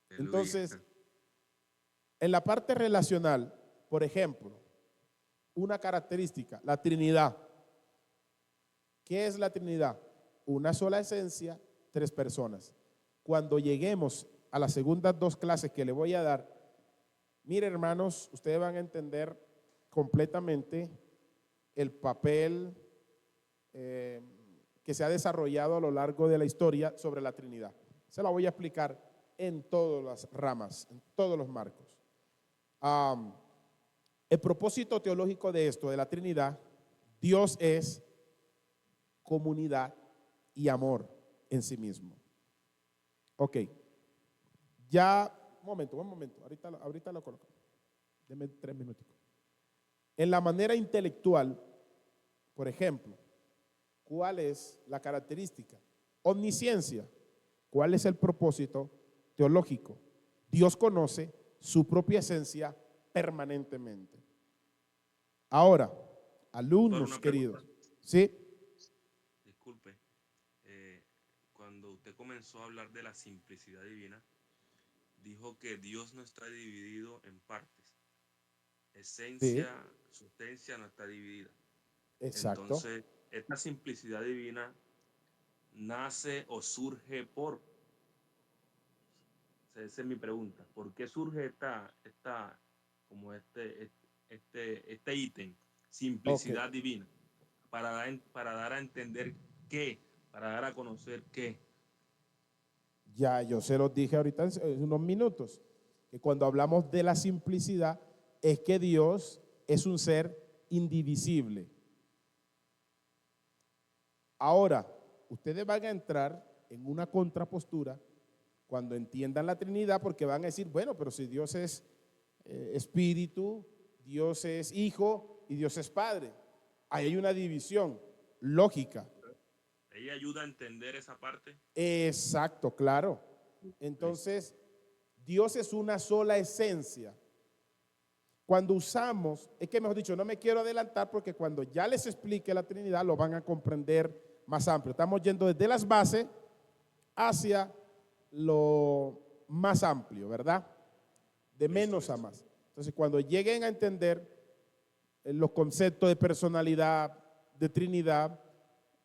Entonces, en la parte relacional, por ejemplo, una característica, la Trinidad. ¿Qué es la Trinidad? Una sola esencia, tres personas. Cuando lleguemos a las segundas dos clases que le voy a dar, mire, hermanos, ustedes van a entender completamente el papel que se ha desarrollado a lo largo de la historia sobre la Trinidad. Se la voy a explicar en todas las ramas, en todos los marcos. El propósito teológico de esto, de la Trinidad, Dios es comunidad y amor en sí mismo. Ok. Ya, un momento, ahorita lo coloco. Deme 3 minutos. En la manera intelectual, por ejemplo, ¿cuál es la característica? Omnisciencia. ¿Cuál es el propósito teológico? Dios conoce su propia esencia permanentemente. Ahora, alumnos queridos, ¿sí? Disculpe, cuando usted comenzó a hablar de la simplicidad divina, dijo que Dios no está dividido en partes. Esencia, sí. Sustancia no está dividida. Exacto. Entonces, esta simplicidad divina nace o surge por... Esa es mi pregunta. ¿Por qué surge este ítem, simplicidad divina? Para dar a entender qué, para dar a conocer qué. Ya yo se los dije ahorita en unos minutos, que cuando hablamos de la simplicidad es que Dios es un ser indivisible. Ahora, ustedes van a entrar en una contrapostura cuando entiendan la Trinidad, porque van a decir, bueno, pero si Dios es espíritu, Dios es hijo y Dios es padre. Ahí hay una división lógica. ¿Ella ayuda a entender esa parte? Exacto, claro. Entonces, Dios es una sola esencia. Cuando usamos, es que mejor dicho, no me quiero adelantar porque cuando ya les explique la Trinidad lo van a comprender más amplio. Estamos yendo desde las bases hacia lo más amplio, ¿verdad? De menos a más. Entonces, cuando lleguen a entender los conceptos de personalidad, de Trinidad,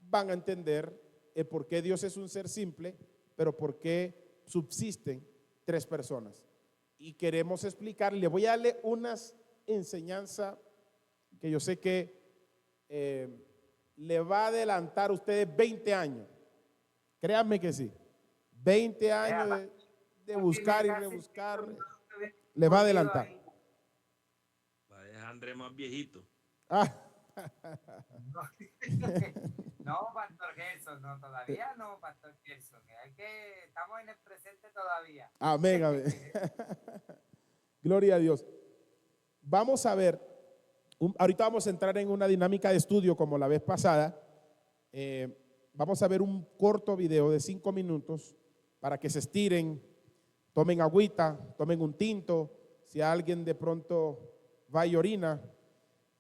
van a entender el por qué Dios es un ser simple, pero por qué subsisten tres personas. Y queremos explicar, le voy a darle unas enseñanzas que yo sé que le va a adelantar a ustedes 20 años. Créanme que sí. 20 años de buscar y rebuscar, le va a adelantar. Va a dejar a Andrés más viejito. No, Pastor Gerson, no, todavía no, Pastor Gerson. Es que estamos en el presente todavía. Amén, amén. Gloria a Dios. Vamos a ver, ahorita vamos a entrar en una dinámica de estudio como la vez pasada. Vamos a ver un corto video de 5 minutos para que se estiren, tomen agüita, tomen un tinto, si alguien de pronto va y orina,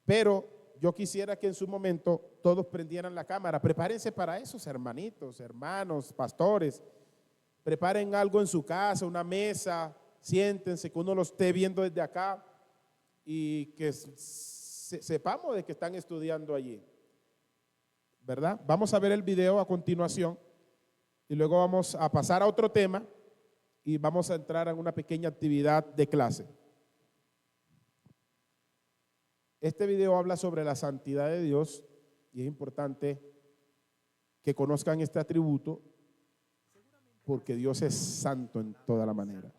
pero yo quisiera que en su momento todos prendieran la cámara. Prepárense para esos hermanitos, hermanos, pastores. Preparen algo en su casa, una mesa, siéntense, que uno lo esté viendo desde acá y que sepamos de que están estudiando allí. ¿Verdad? Vamos a ver el video a continuación y luego vamos a pasar a otro tema y vamos a entrar en una pequeña actividad de clase. Este video habla sobre la santidad de Dios y es importante que conozcan este atributo porque Dios es santo en toda la manera.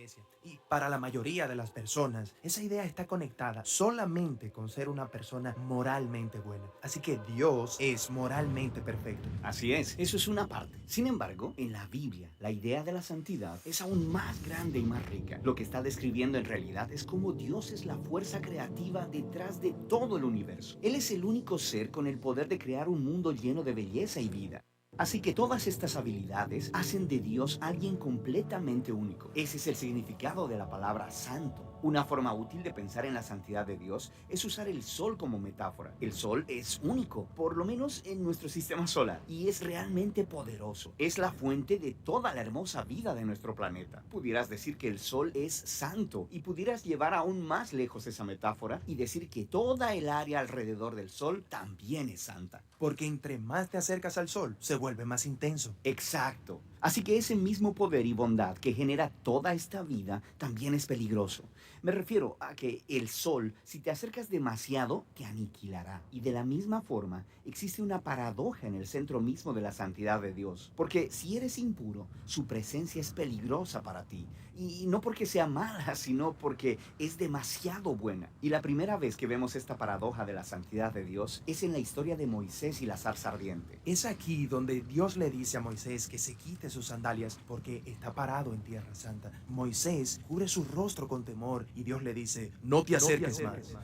iglesia. Y para la mayoría de las personas, esa idea está conectada solamente con ser una persona moralmente buena. Así que Dios es moralmente perfecto. Así es, eso es una parte. Sin embargo, en la Biblia, la idea de la santidad es aún más grande y más rica. Lo que está describiendo en realidad es cómo Dios es la fuerza creativa detrás de todo el universo. Él es el único ser con el poder de crear un mundo lleno de belleza y vida. Así que todas estas habilidades hacen de Dios alguien completamente único. Ese es el significado de la palabra santo. Una forma útil de pensar en la santidad de Dios es usar el sol como metáfora. El sol es único, por lo menos en nuestro sistema solar, y es realmente poderoso. Es la fuente de toda la hermosa vida de nuestro planeta. Pudieras decir que el sol es santo y pudieras llevar aún más lejos esa metáfora y decir que toda el área alrededor del sol también es santa. Porque entre más te acercas al sol, se vuelve más intenso. Exacto. Así que ese mismo poder y bondad que genera toda esta vida también es peligroso. Me refiero a que el sol, si te acercas demasiado, te aniquilará. Y de la misma forma, existe una paradoja en el centro mismo de la santidad de Dios. Porque si eres impuro, su presencia es peligrosa para ti. Y no porque sea mala, sino porque es demasiado buena. Y la primera vez que vemos esta paradoja de la santidad de Dios es en la historia de Moisés y la zarza ardiente. Es aquí donde Dios le dice a Moisés que se quite sus sandalias porque está parado en tierra santa. Moisés cubre su rostro con temor y Dios le dice, no te acerques más.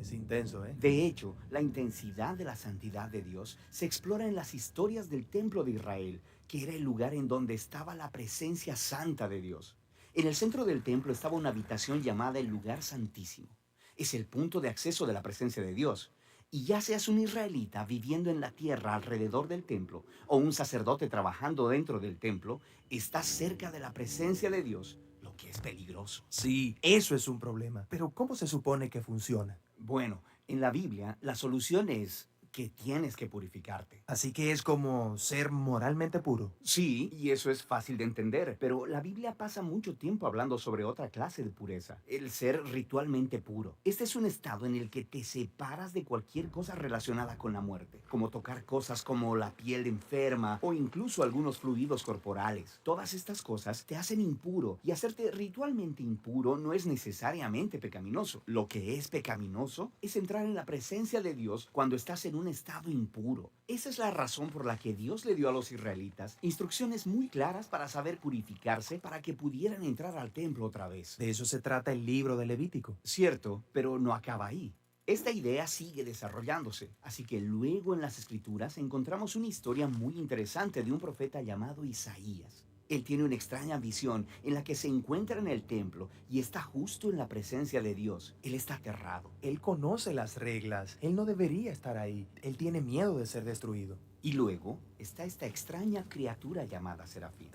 Es intenso, ¿eh? De hecho, la intensidad de la santidad de Dios se explora en las historias del templo de Israel, que era el lugar en donde estaba la presencia santa de Dios. En el centro del templo estaba una habitación llamada el lugar santísimo. Es el punto de acceso de la presencia de Dios. Y ya seas un israelita viviendo en la tierra alrededor del templo o un sacerdote trabajando dentro del templo, estás cerca de la presencia de Dios, lo que es peligroso. Sí, eso es un problema. Pero ¿cómo se supone que funciona? Bueno, en la Biblia la solución es que tienes que purificarte. Así que es como ser moralmente puro. Sí, y eso es fácil de entender, pero la Biblia pasa mucho tiempo hablando sobre otra clase de pureza, el ser ritualmente puro. Este es un estado en el que te separas de cualquier cosa relacionada con la muerte, como tocar cosas como la piel enferma o incluso algunos fluidos corporales. Todas estas cosas te hacen impuro, y hacerte ritualmente impuro no es necesariamente pecaminoso. Lo que es pecaminoso es entrar en la presencia de Dios cuando estás en un estado impuro. Esa es la razón por la que Dios le dio a los israelitas instrucciones muy claras para saber purificarse para que pudieran entrar al templo otra vez. De eso se trata el libro de Levítico. Cierto, pero no acaba ahí. Esta idea sigue desarrollándose, así que luego en las escrituras encontramos una historia muy interesante de un profeta llamado Isaías. Él tiene una extraña visión en la que se encuentra en el templo y está justo en la presencia de Dios. Él está aterrado. Él conoce las reglas. Él no debería estar ahí. Él tiene miedo de ser destruido. Y luego está esta extraña criatura llamada Serafín.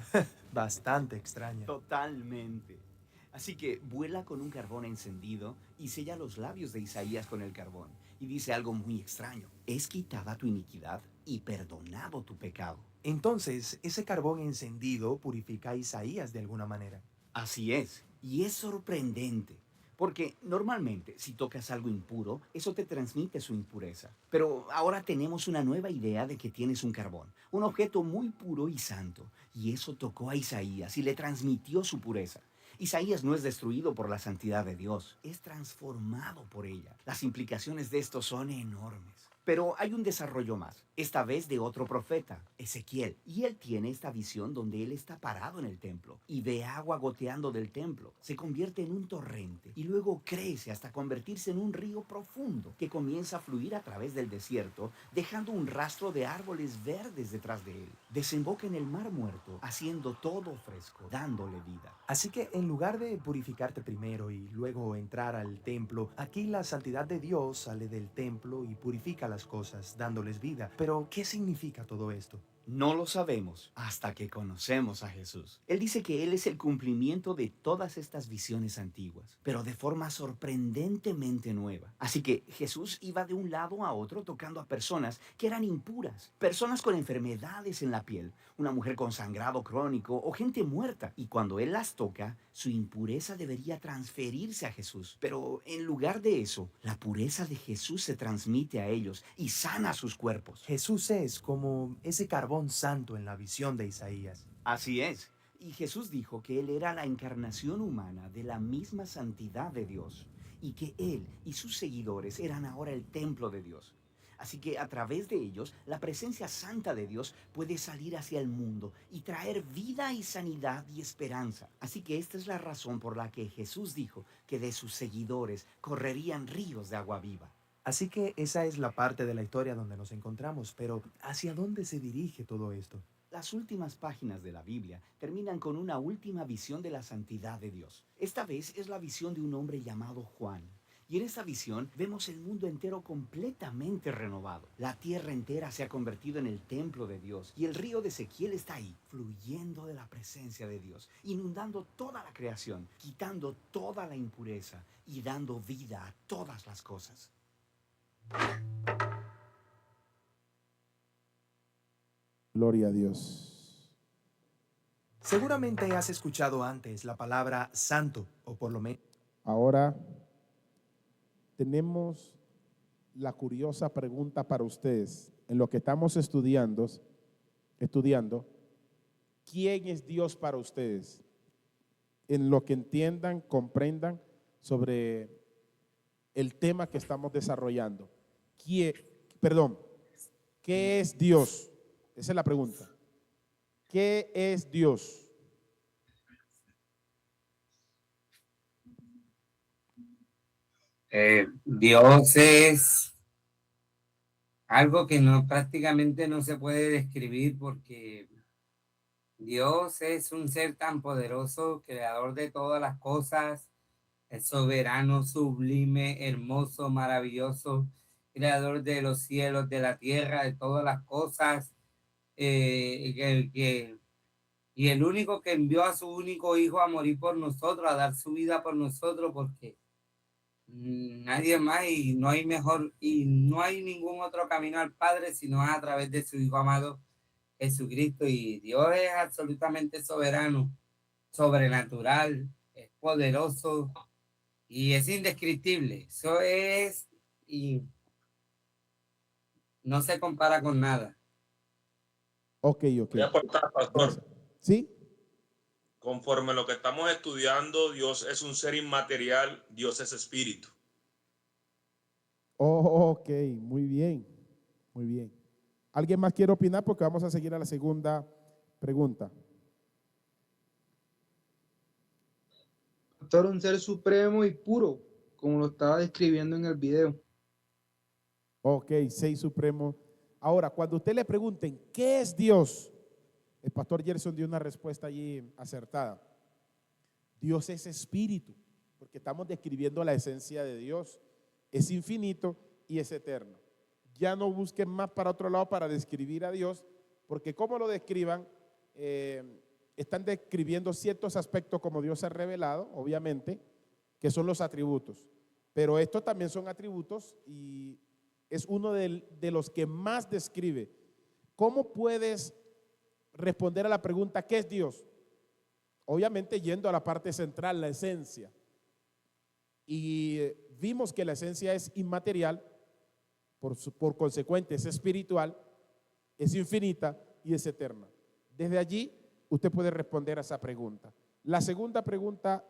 Bastante extraña. Totalmente. Así que vuela con un carbón encendido y sella los labios de Isaías con el carbón. Y dice algo muy extraño. Es quitada tu iniquidad y perdonado tu pecado. Entonces, ese carbón encendido purifica a Isaías de alguna manera. Así es. Y es sorprendente. Porque normalmente, si tocas algo impuro, eso te transmite su impureza. Pero ahora tenemos una nueva idea de que tienes un carbón, un objeto muy puro y santo. Y eso tocó a Isaías y le transmitió su pureza. Isaías no es destruido por la santidad de Dios, es transformado por ella. Las implicaciones de esto son enormes. Pero hay un desarrollo más, esta vez de otro profeta, Ezequiel. Y él tiene esta visión donde él está parado en el templo y ve agua goteando del templo. Se convierte en un torrente y luego crece hasta convertirse en un río profundo que comienza a fluir a través del desierto, dejando un rastro de árboles verdes detrás de él. Desemboca en el mar muerto, haciendo todo fresco, dándole vida. Así que en lugar de purificarte primero y luego entrar al templo, aquí la santidad de Dios sale del templo y purifica las cosas, dándoles vida. Pero, ¿qué significa todo esto? No lo sabemos hasta que conocemos a Jesús. Él dice que Él es el cumplimiento de todas estas visiones antiguas, pero de forma sorprendentemente nueva. Así que Jesús iba de un lado a otro tocando a personas que eran impuras, personas con enfermedades en la piel, una mujer con sangrado crónico o gente muerta. Y cuando Él las toca, su impureza debería transferirse a Jesús. Pero en lugar de eso, la pureza de Jesús se transmite a ellos y sana sus cuerpos. Jesús es como ese carbón santo en la visión de Isaías. Así es. Y Jesús dijo que Él era la encarnación humana de la misma santidad de Dios y que Él y sus seguidores eran ahora el templo de Dios. Así que a través de ellos, la presencia santa de Dios puede salir hacia el mundo y traer vida y sanidad y esperanza. Así que esta es la razón por la que Jesús dijo que de sus seguidores correrían ríos de agua viva. Así que esa es la parte de la historia donde nos encontramos, pero ¿hacia dónde se dirige todo esto? Las últimas páginas de la Biblia terminan con una última visión de la santidad de Dios. Esta vez es la visión de un hombre llamado Juan. Y en esta visión vemos el mundo entero completamente renovado. La tierra entera se ha convertido en el templo de Dios y el río de Ezequiel está ahí, fluyendo de la presencia de Dios, inundando toda la creación, quitando toda la impureza y dando vida a todas las cosas. Gloria a Dios. Seguramente has escuchado antes la palabra santo, o por lo menos Ahora tenemos la curiosa pregunta para ustedes. En lo que estamos estudiando, ¿quién es Dios para ustedes? En lo que entiendan, comprendan sobre el tema que estamos desarrollando. ¿Qué es Dios? Esa es la pregunta. ¿Qué es Dios? Dios es algo que prácticamente no se puede describir porque Dios es un ser tan poderoso, creador de todas las cosas, es soberano, sublime, hermoso, maravilloso, creador de los cielos, de la tierra, de todas las cosas, y el único que envió a su único hijo a morir por nosotros, a dar su vida por nosotros, porque nadie más y no hay mejor y no hay ningún otro camino al Padre sino a través de su Hijo amado Jesucristo. Y Dios es absolutamente soberano, sobrenatural, es poderoso y es indescriptible. Eso es, y no se compara con nada. Ok. Voy a aportar, pastor. ¿Sí? Conforme a lo que estamos estudiando, Dios es un ser inmaterial, Dios es espíritu. Ok, muy bien, muy bien. ¿Alguien más quiere opinar? Porque vamos a seguir a la segunda pregunta. Pastor, un ser supremo y puro, como lo estaba describiendo en el video. Ok, 6 supremos. Ahora, cuando usted le pregunten, ¿qué es Dios? El pastor Gerson dio una respuesta allí acertada. Dios es espíritu, porque estamos describiendo la esencia de Dios. Es infinito y es eterno. Ya no busquen más para otro lado para describir a Dios, porque como lo describan, están describiendo ciertos aspectos como Dios se ha revelado, obviamente, que son los atributos. Pero estos también son atributos y es uno de los que más describe. ¿Cómo puedes responder a la pregunta, ¿qué es Dios? Obviamente yendo a la parte central, la esencia. Y vimos que la esencia es inmaterial, por consecuente es espiritual, es infinita y es eterna. Desde allí usted puede responder a esa pregunta. La segunda pregunta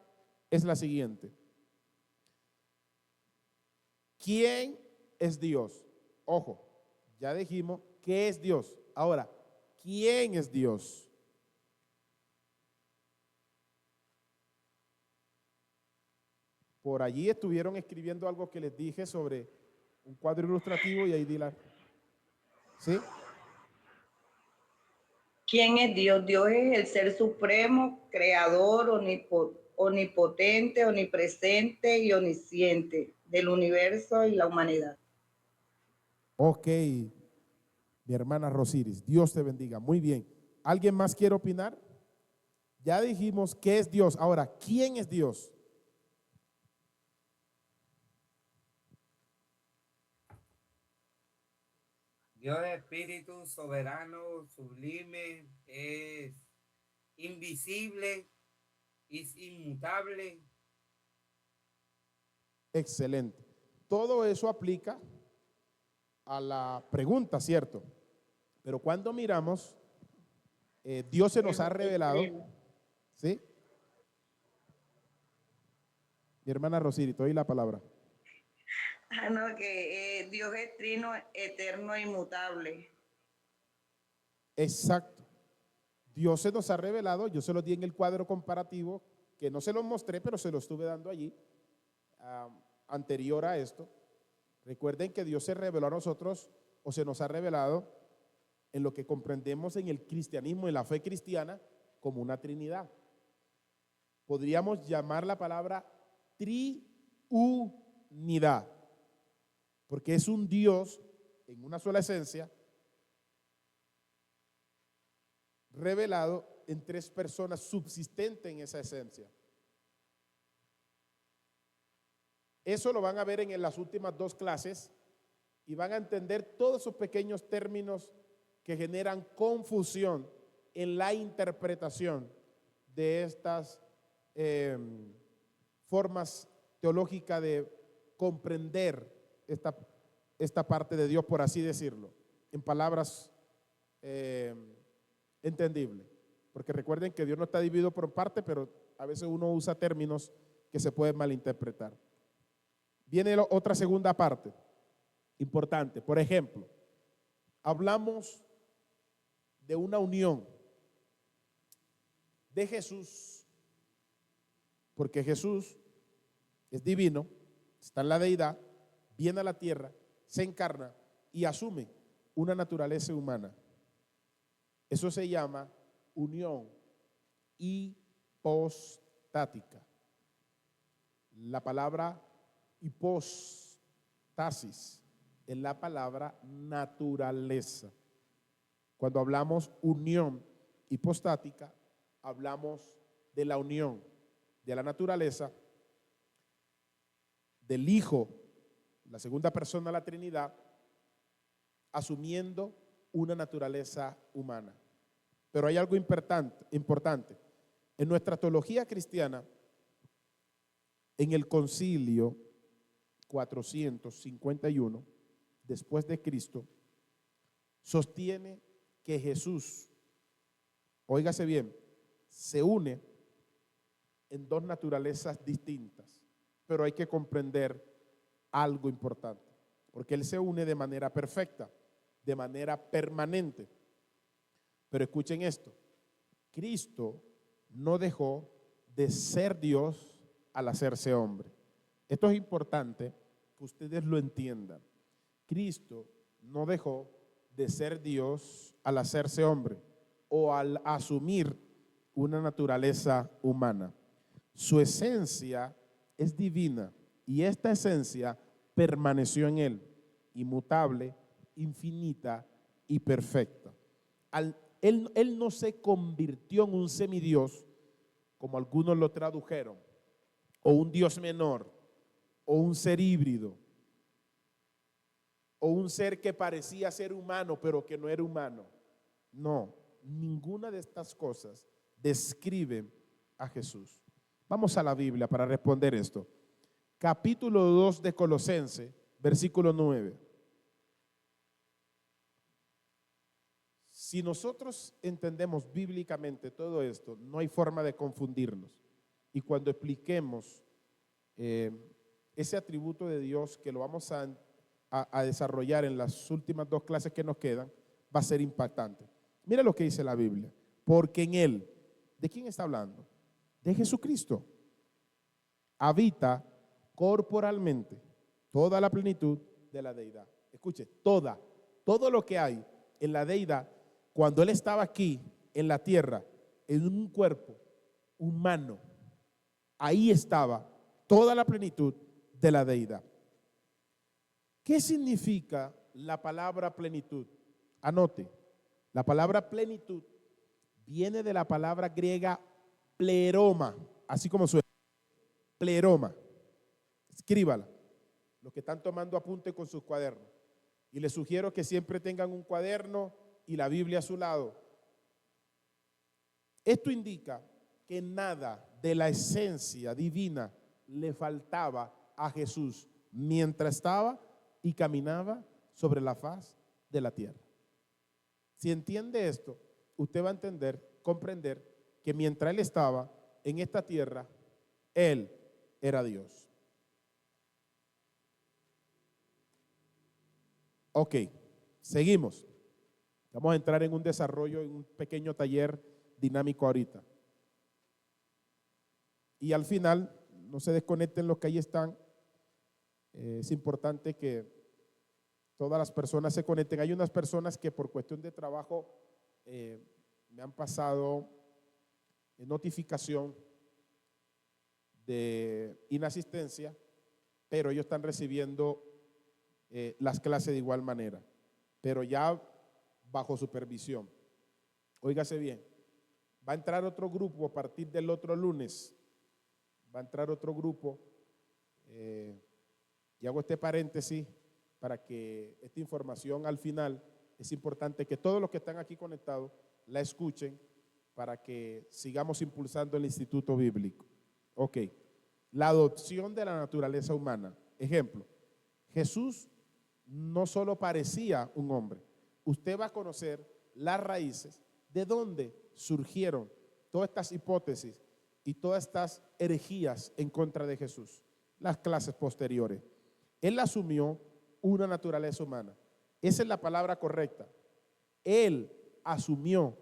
es la siguiente. ¿Quién es Dios? Ojo, ya dijimos qué es Dios. Ahora, ¿quién es Dios? Por allí estuvieron escribiendo algo que les dije sobre un cuadro ilustrativo y ahí di la... ¿Sí? ¿Quién es Dios? Dios es el ser supremo, creador, omnipotente, omnipresente y omnisciente del universo y la humanidad. Ok, mi hermana Rosiris, Dios te bendiga. Muy bien. ¿Alguien más quiere opinar? Ya dijimos qué es Dios. Ahora, ¿quién es Dios? Dios es espíritu soberano, sublime, es invisible, es inmutable. Excelente. Todo eso aplica a la pregunta, ¿cierto? Pero cuando miramos, Dios se nos ha revelado ¿Sí? Mi hermana Rosiri, te doy la palabra. Ah, no, que Dios es trino, eterno e inmutable. Exacto. Dios se nos ha revelado, yo se lo di en el cuadro comparativo, que no se lo mostré, pero se lo estuve dando allí, anterior a esto. Recuerden que Dios se reveló a nosotros, o se nos ha revelado, en lo que comprendemos en el cristianismo, en la fe cristiana, como una Trinidad. Podríamos llamar la palabra triunidad, porque es un Dios en una sola esencia, revelado en tres personas, subsistente en esa esencia. Eso lo van a ver en las últimas dos clases y van a entender todos esos pequeños términos que generan confusión en la interpretación de estas formas teológicas de comprender esta parte de Dios, por así decirlo, en palabras entendibles. Porque recuerden que Dios no está dividido por parte, pero a veces uno usa términos que se pueden malinterpretar. Viene otra segunda parte importante. Por ejemplo, hablamos de una unión de Jesús, porque Jesús es divino, está en la deidad, viene a la tierra, se encarna y asume una naturaleza humana. Eso se llama unión hipostática. La palabra hipostasis es la palabra naturaleza. Cuando hablamos unión hipostática, hablamos de la unión de la naturaleza del Hijo, la segunda persona de la Trinidad, asumiendo una naturaleza humana. Pero hay algo importante. En nuestra teología cristiana, en el concilio 451, después de Cristo, sostiene que Jesús, óigase bien, se une en dos naturalezas distintas, pero hay que comprender algo importante, porque Él se une de manera perfecta, de manera permanente. Pero escuchen esto, Cristo no dejó de ser Dios al hacerse hombre. Esto es importante que ustedes lo entiendan. Cristo no dejó de ser Dios al hacerse hombre o al asumir una naturaleza humana. Su esencia es divina y esta esencia permaneció en Él, inmutable, infinita y perfecta. Él no se convirtió en un semidios, como algunos lo tradujeron, o un Dios menor, o un ser híbrido, o un ser que parecía ser humano, pero que no era humano. No, ninguna de estas cosas describen a Jesús. Vamos a la Biblia para responder esto. Capítulo 2 de Colosenses, versículo 9. Si nosotros entendemos bíblicamente todo esto, no hay forma de confundirnos. Y cuando expliquemos ese atributo de Dios, que lo vamos a desarrollar en las últimas dos clases que nos quedan, va a ser impactante. Mira lo que dice la Biblia. Porque en Él, ¿de quién está hablando? De Jesucristo. Habita corporalmente toda la plenitud de la deidad. Escuche, todo lo que hay en la deidad, cuando Él estaba aquí en la tierra, en un cuerpo humano, ahí estaba toda la plenitud de la deidad. ¿Qué significa la palabra plenitud? Anote, la palabra plenitud viene de la palabra griega pleroma, así como suena, pleroma. Escríbala, los que están tomando apunte con sus cuadernos. Y les sugiero que siempre tengan un cuaderno y la Biblia a su lado. Esto indica que nada de la esencia divina le faltaba a Jesús mientras estaba y caminaba sobre la faz de la tierra. Si entiende esto, usted va a comprender que mientras Él estaba en esta tierra, Él era Dios. Ok, seguimos. Vamos a entrar en un desarrollo, en un pequeño taller dinámico ahorita. Y al final, no se desconecten los que ahí están. Es importante que todas las personas se conecten. Hay unas personas que por cuestión de trabajo me han pasado notificación de inasistencia, pero ellos están recibiendo las clases de igual manera, pero ya bajo supervisión. Óigase bien, va a entrar otro grupo a partir del otro lunes. Va a entrar otro grupo, y hago este paréntesis para que esta información al final es importante que todos los que están aquí conectados la escuchen para que sigamos impulsando el Instituto Bíblico. Ok, la adopción de la naturaleza humana. Ejemplo, Jesús no solo parecía un hombre. Usted va a conocer las raíces de dónde surgieron todas estas hipótesis y todas estas herejías en contra de Jesús, las clases posteriores. Él asumió una naturaleza humana. Esa es la palabra correcta. Él asumió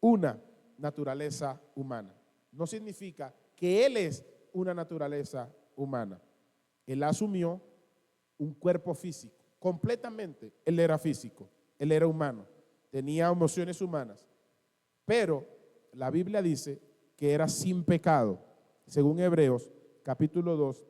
una naturaleza humana. No significa que Él es una naturaleza humana. Él asumió un cuerpo físico. Completamente, Él era físico, Él era humano, tenía emociones humanas. Pero la Biblia dice que era sin pecado, según Hebreos capítulo 2,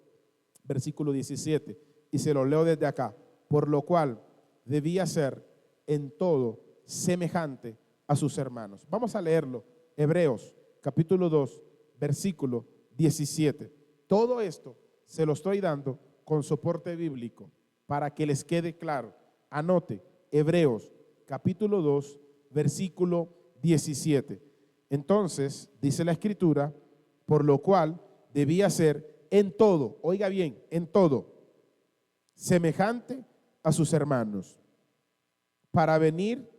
versículo 17, y se lo leo desde acá, por lo cual debía ser en todo semejante a sus hermanos. Vamos a leerlo, Hebreos capítulo 2, versículo 17. Todo esto se lo estoy dando con soporte bíblico para que les quede claro. Anote, Hebreos capítulo 2, versículo 17. Entonces, dice la Escritura, por lo cual debía ser en todo, oiga bien, en todo, semejante a sus hermanos, para venir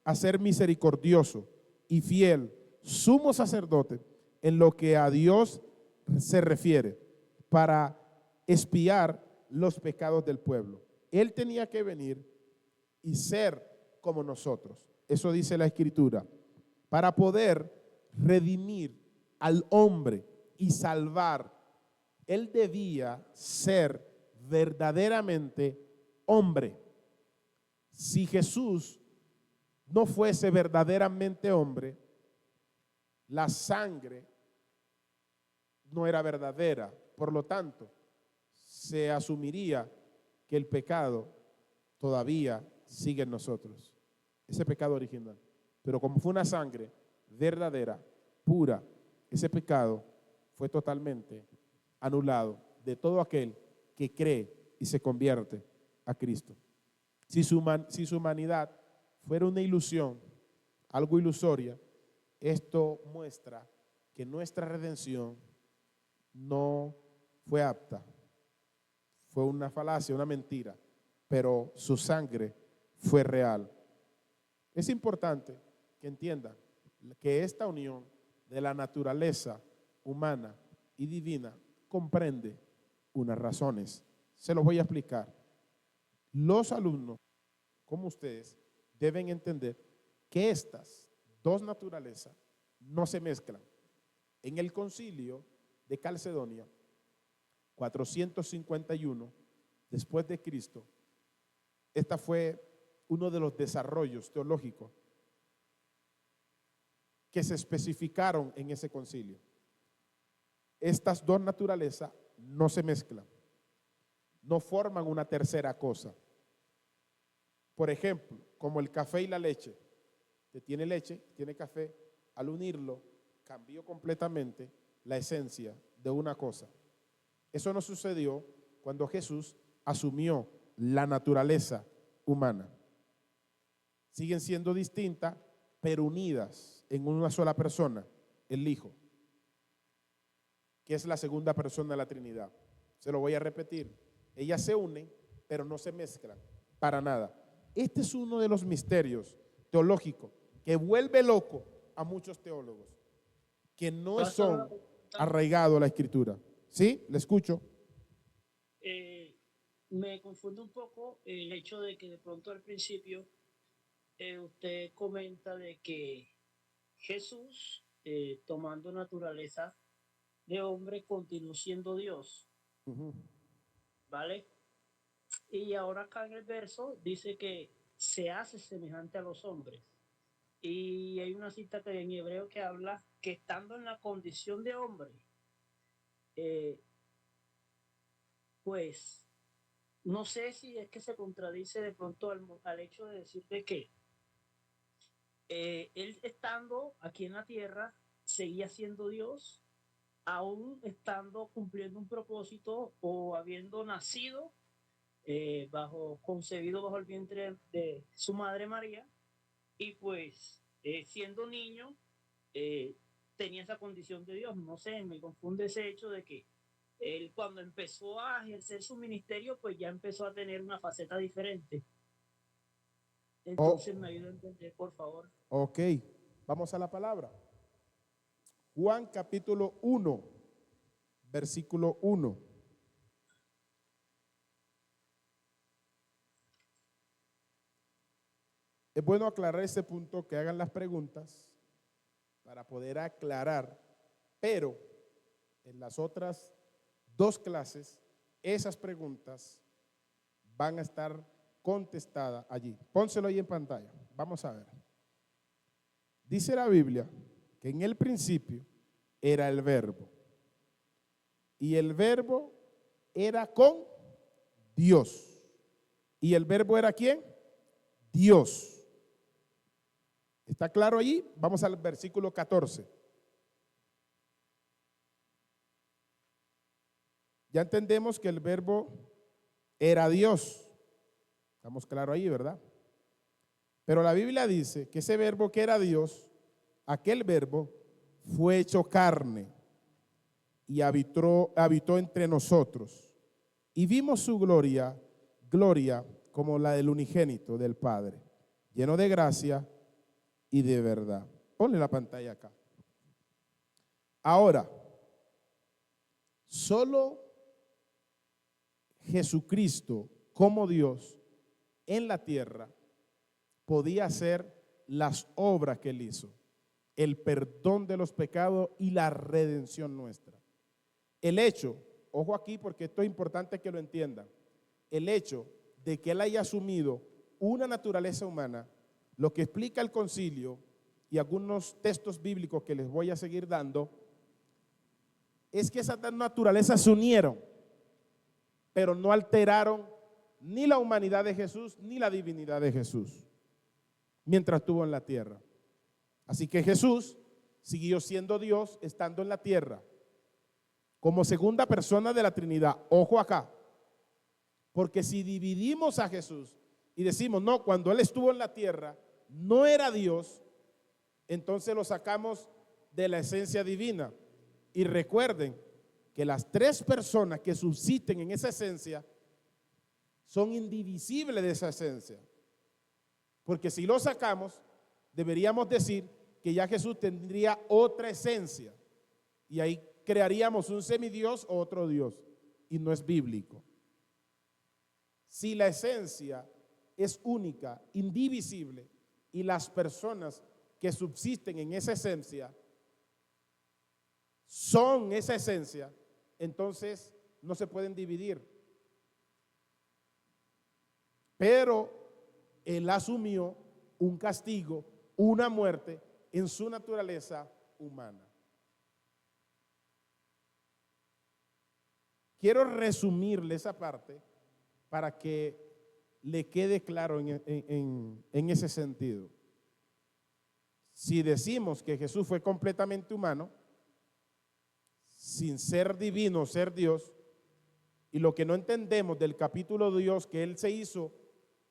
a ser misericordioso y fiel, sumo sacerdote en lo que a Dios se refiere, para expiar los pecados del pueblo. Él tenía que venir y ser como nosotros. Eso dice la Escritura, para poder redimir al hombre y salvar. Él debía ser verdaderamente hombre. Si Jesús no fuese verdaderamente hombre, la sangre no era verdadera. Por lo tanto, se asumiría que el pecado todavía sigue en nosotros, ese pecado original. Pero como fue una sangre verdadera, pura, ese pecado fue totalmente anulado de todo aquel que cree y se convierte a Cristo. Si su humanidad fuera una ilusión, algo ilusoria, esto muestra que nuestra redención no fue apta. Fue una falacia, una mentira, pero su sangre fue real. Es importante que entiendan que esta unión de la naturaleza humana y divina comprende unas razones. Se los voy a explicar. Los alumnos, como ustedes, deben entender que estas dos naturalezas no se mezclan. En el concilio de Calcedonia, 451 después de Cristo, esta fue uno de los desarrollos teológicos que se especificaron en ese concilio. Estas dos naturalezas no se mezclan, no forman una tercera cosa. Por ejemplo, como el café y la leche. Usted tiene leche, tiene café, al unirlo cambió completamente la esencia de una cosa. Eso no sucedió cuando Jesús asumió la naturaleza humana. Siguen siendo distintas, pero unidas en una sola persona, el Hijo, que es la segunda persona de la Trinidad. Se lo voy a repetir. Ellas se unen, pero no se mezclan para nada. Este es uno de los misterios teológicos que vuelve loco a muchos teólogos. que no Pastor, son una pregunta. arraigados a la Escritura. ¿Sí? Le escucho. Me confunde un poco el hecho de que de pronto al principio usted comenta de que Jesús, tomando naturaleza de hombre, continuó siendo Dios, Ujú. ¿vale? Y ahora acá en el verso dice que se hace semejante a los hombres. Y hay una cita que en hebreo que habla que estando en la condición de hombre, eh, pues no sé si es que se contradice de pronto al hecho de decir de que él estando aquí en la tierra seguía siendo Dios, aún estando cumpliendo un propósito o habiendo nacido concebido bajo el vientre de su madre María, y pues siendo niño eh, tenía esa condición de Dios. No sé, me confunde ese hecho de que él cuando empezó a ejercer su ministerio, pues ya empezó a tener una faceta diferente. Entonces Oh, me ayuda a entender, por favor. ok, vamos a la palabra. Juan capítulo 1, versículo 1. Es bueno aclarar este punto, que hagan las preguntas para poder aclarar, pero en las otras dos clases, esas preguntas van a estar contestadas allí. Pónselo ahí en pantalla. Vamos a ver. Dice la Biblia que en el principio era el verbo. Y el verbo era con Dios. ¿Y el verbo era quién? Dios. ¿Está claro allí? Vamos al versículo 14. Ya entendemos que el verbo era Dios. Estamos claros ahí, ¿verdad? Pero la Biblia dice que ese verbo que era Dios, aquel verbo fue hecho carne y habitó entre nosotros. Y vimos su gloria como la del unigénito del Padre, lleno de gracia y de verdad. Ponle la pantalla acá. Ahora, solo Jesucristo como Dios en la tierra podía hacer las obras que él hizo, el perdón de los pecados y la redención nuestra. El hecho, ojo aquí porque esto es importante que lo entiendan, el hecho de que él haya asumido una naturaleza humana, lo que explica el concilio y algunos textos bíblicos que les voy a seguir dando, es que esas dos naturalezas se unieron, pero no alteraron ni la humanidad de Jesús ni la divinidad de Jesús mientras estuvo en la tierra. Así que Jesús siguió siendo Dios estando en la tierra como segunda persona de la Trinidad. Ojo acá, porque si dividimos a Jesús y decimos, no, cuando Él estuvo en la tierra no era Dios, entonces lo sacamos de la esencia divina. Y recuerden que las tres personas que subsisten en esa esencia son indivisibles de esa esencia. Porque si lo sacamos, deberíamos decir que ya Jesús tendría otra esencia. Y ahí crearíamos un semidios o otro Dios. Y no es bíblico. Si la esencia es única, indivisible, y las personas que subsisten en esa esencia son esa esencia, entonces no se pueden dividir. Pero Él asumió un castigo, una muerte en su naturaleza humana. Quiero resumirle esa parte para que le quede claro en ese sentido. Si decimos que Jesús fue completamente humano, sin ser divino, ser Dios, y lo que no entendemos del capítulo de Dios, que Él se hizo,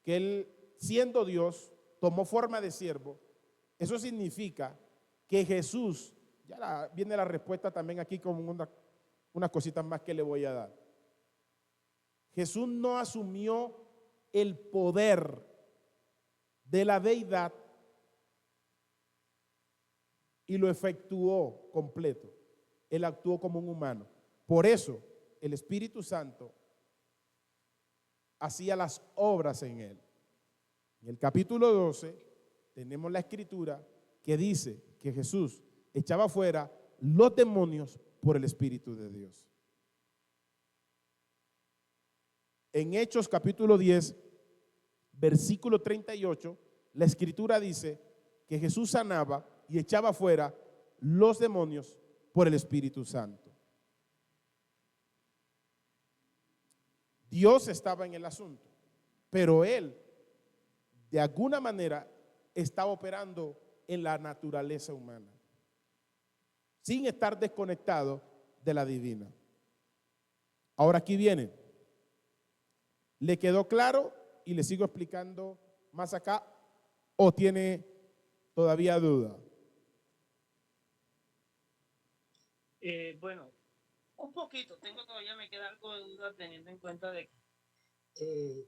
que Él siendo Dios, tomó forma de siervo, eso significa que Jesús, viene la respuesta también aquí con unas cositas más que le voy a dar. Jesús no asumió el poder de la deidad y lo efectuó completo. Él actuó como un humano. Por eso el Espíritu Santo hacía las obras en él. En el capítulo 12 tenemos la escritura que dice que Jesús echaba fuera los demonios por el Espíritu de Dios. En Hechos capítulo 10, versículo 38, la escritura dice que Jesús sanaba y echaba fuera los demonios por el Espíritu Santo. Dios estaba en el asunto, pero él de alguna manera estaba operando en la naturaleza humana, sin estar desconectado de la divina. Ahora aquí viene. ¿Le quedó claro y le sigo explicando más acá o tiene todavía duda? Bueno, un poquito, todavía me queda algo de duda teniendo en cuenta de que,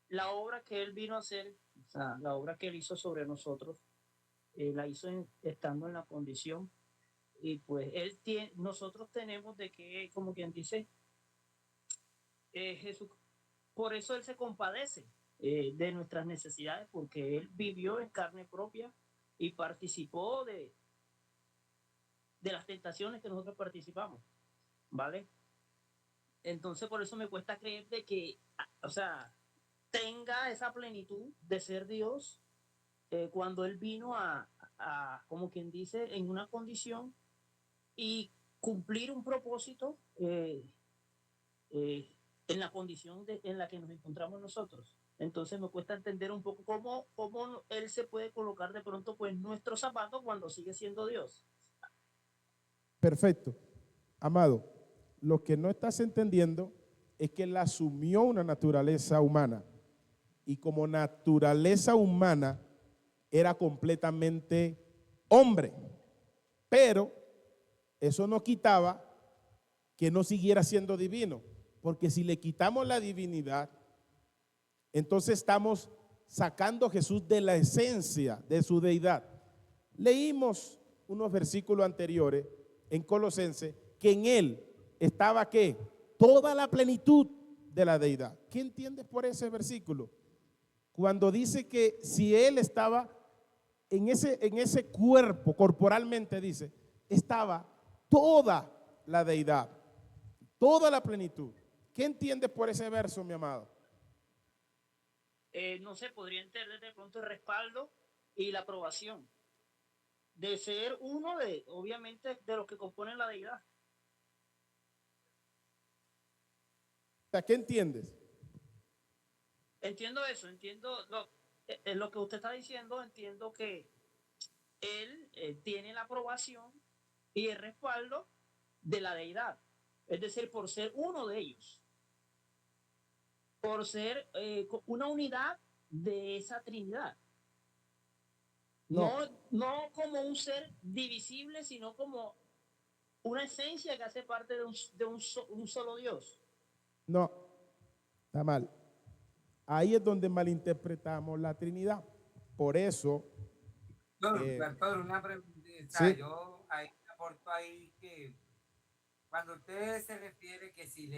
la obra que él vino a hacer, o sea, la obra que él hizo sobre nosotros, la hizo estando en la condición y pues nosotros tenemos de que, como quien dice, Jesús, por eso él se compadece de nuestras necesidades, porque él vivió en carne propia y participó de las tentaciones que nosotros participamos, ¿vale? Entonces por eso me cuesta creer de que, o sea, tenga esa plenitud de ser Dios cuando él vino como quien dice, en una condición y cumplir un propósito en la condición en la que nos encontramos nosotros. Entonces me cuesta entender un poco cómo él se puede colocar de pronto pues nuestro zapato cuando sigue siendo Dios. Perfecto. Amado, lo que no estás entendiendo es que él asumió una naturaleza humana y como naturaleza humana era completamente hombre, pero eso no quitaba que no siguiera siendo divino, porque si le quitamos la divinidad, entonces estamos sacando a Jesús de la esencia de su deidad. Leímos unos versículos anteriores en Colosenses que en él estaba ¿qué? Toda la plenitud de la deidad. ¿Qué entiendes por ese versículo? Cuando dice que si él estaba en ese cuerpo, corporalmente dice, estaba toda la deidad, toda la plenitud. ¿Qué entiendes por ese verso, mi amado? No sé, podría entender de pronto el respaldo y la aprobación de ser uno obviamente, de los que componen la deidad. O sea, ¿qué entiendes? Entiendo eso, entiendo lo que usted está diciendo, entiendo que él tiene la aprobación y el respaldo de la deidad, es decir, por ser uno de ellos, por ser una unidad de esa Trinidad. No como un ser divisible, sino como una esencia que hace parte de un solo Dios. No, está mal. Ahí es donde malinterpretamos la Trinidad. Por eso. Doctor, una pregunta. Sí. Yo ahí aporto ahí que cuando usted se refiere que si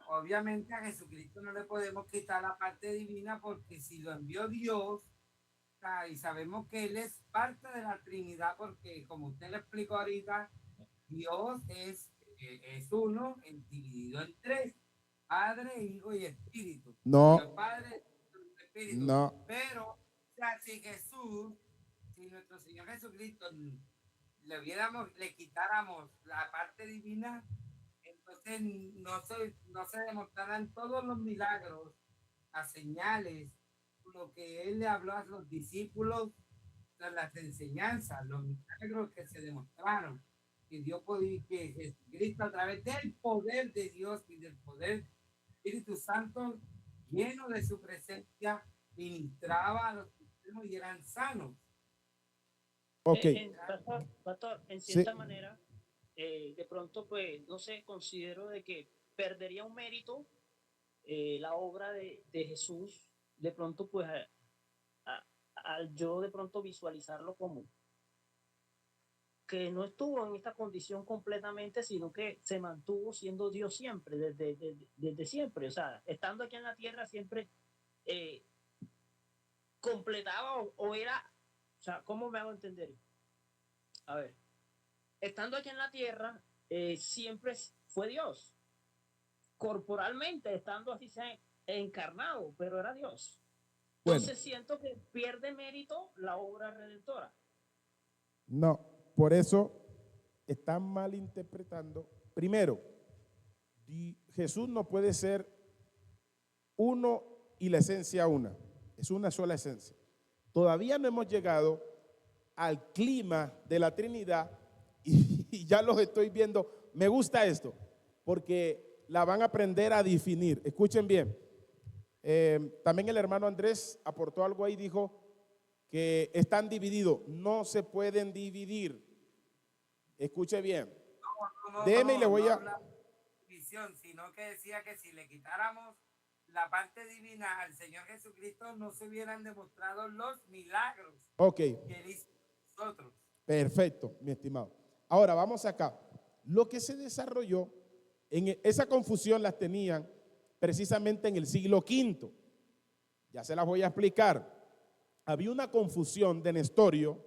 obviamente a Jesucristo no le podemos quitar la parte divina porque si lo envió Dios, y sabemos que Él es parte de la Trinidad porque como usted le explicó ahorita, Dios es uno dividido en tres, Padre, Hijo y Espíritu. No. Dios Padre, Espíritu. No. Pero, o sea, si nuestro Señor Jesucristo le quitáramos la parte divina, entonces no se demostrarán todos los milagros, las señales, lo que Él le habló a los discípulos, las enseñanzas, los milagros que se demostraron. Que Dios podía, que Jesucristo a través del poder de Dios y del poder del Espíritu Santo, lleno de su presencia, ministraba a los enfermos y eran sanos. Ok. Pastor, en cierta manera, de pronto, pues, no sé, considero de que perdería un mérito la obra de Jesús, de pronto, pues, al yo de pronto visualizarlo como que no estuvo en esta condición completamente, sino que se mantuvo siendo Dios siempre, desde siempre. O sea, estando aquí en la tierra siempre eh, completaba o era, o sea, ¿cómo me hago entender? A ver, estando aquí en la tierra, siempre fue Dios. Corporalmente, estando así encarnado, pero era Dios. Bueno, Entonces siento que pierde mérito la obra redentora. no, por eso están malinterpretando. Primero, Jesús no puede ser uno y la esencia una. Es una sola esencia. Todavía no hemos llegado al clima de la Trinidad y ya los estoy viendo. Me gusta esto porque la van a aprender a definir. Escuchen bien. También el hermano Andrés aportó algo ahí, dijo que están divididos. No se pueden dividir. Escuche bien. Déjeme y le voy a... División, sino que decía que si le quitáramos la parte divina al Señor Jesucristo, no se hubieran demostrado los milagros que Él hizo con nosotros. Perfecto, mi estimado. Ahora vamos acá. Lo que se desarrolló, en esa confusión las tenían precisamente en el siglo V. Ya se las voy a explicar. Había una confusión de Nestorio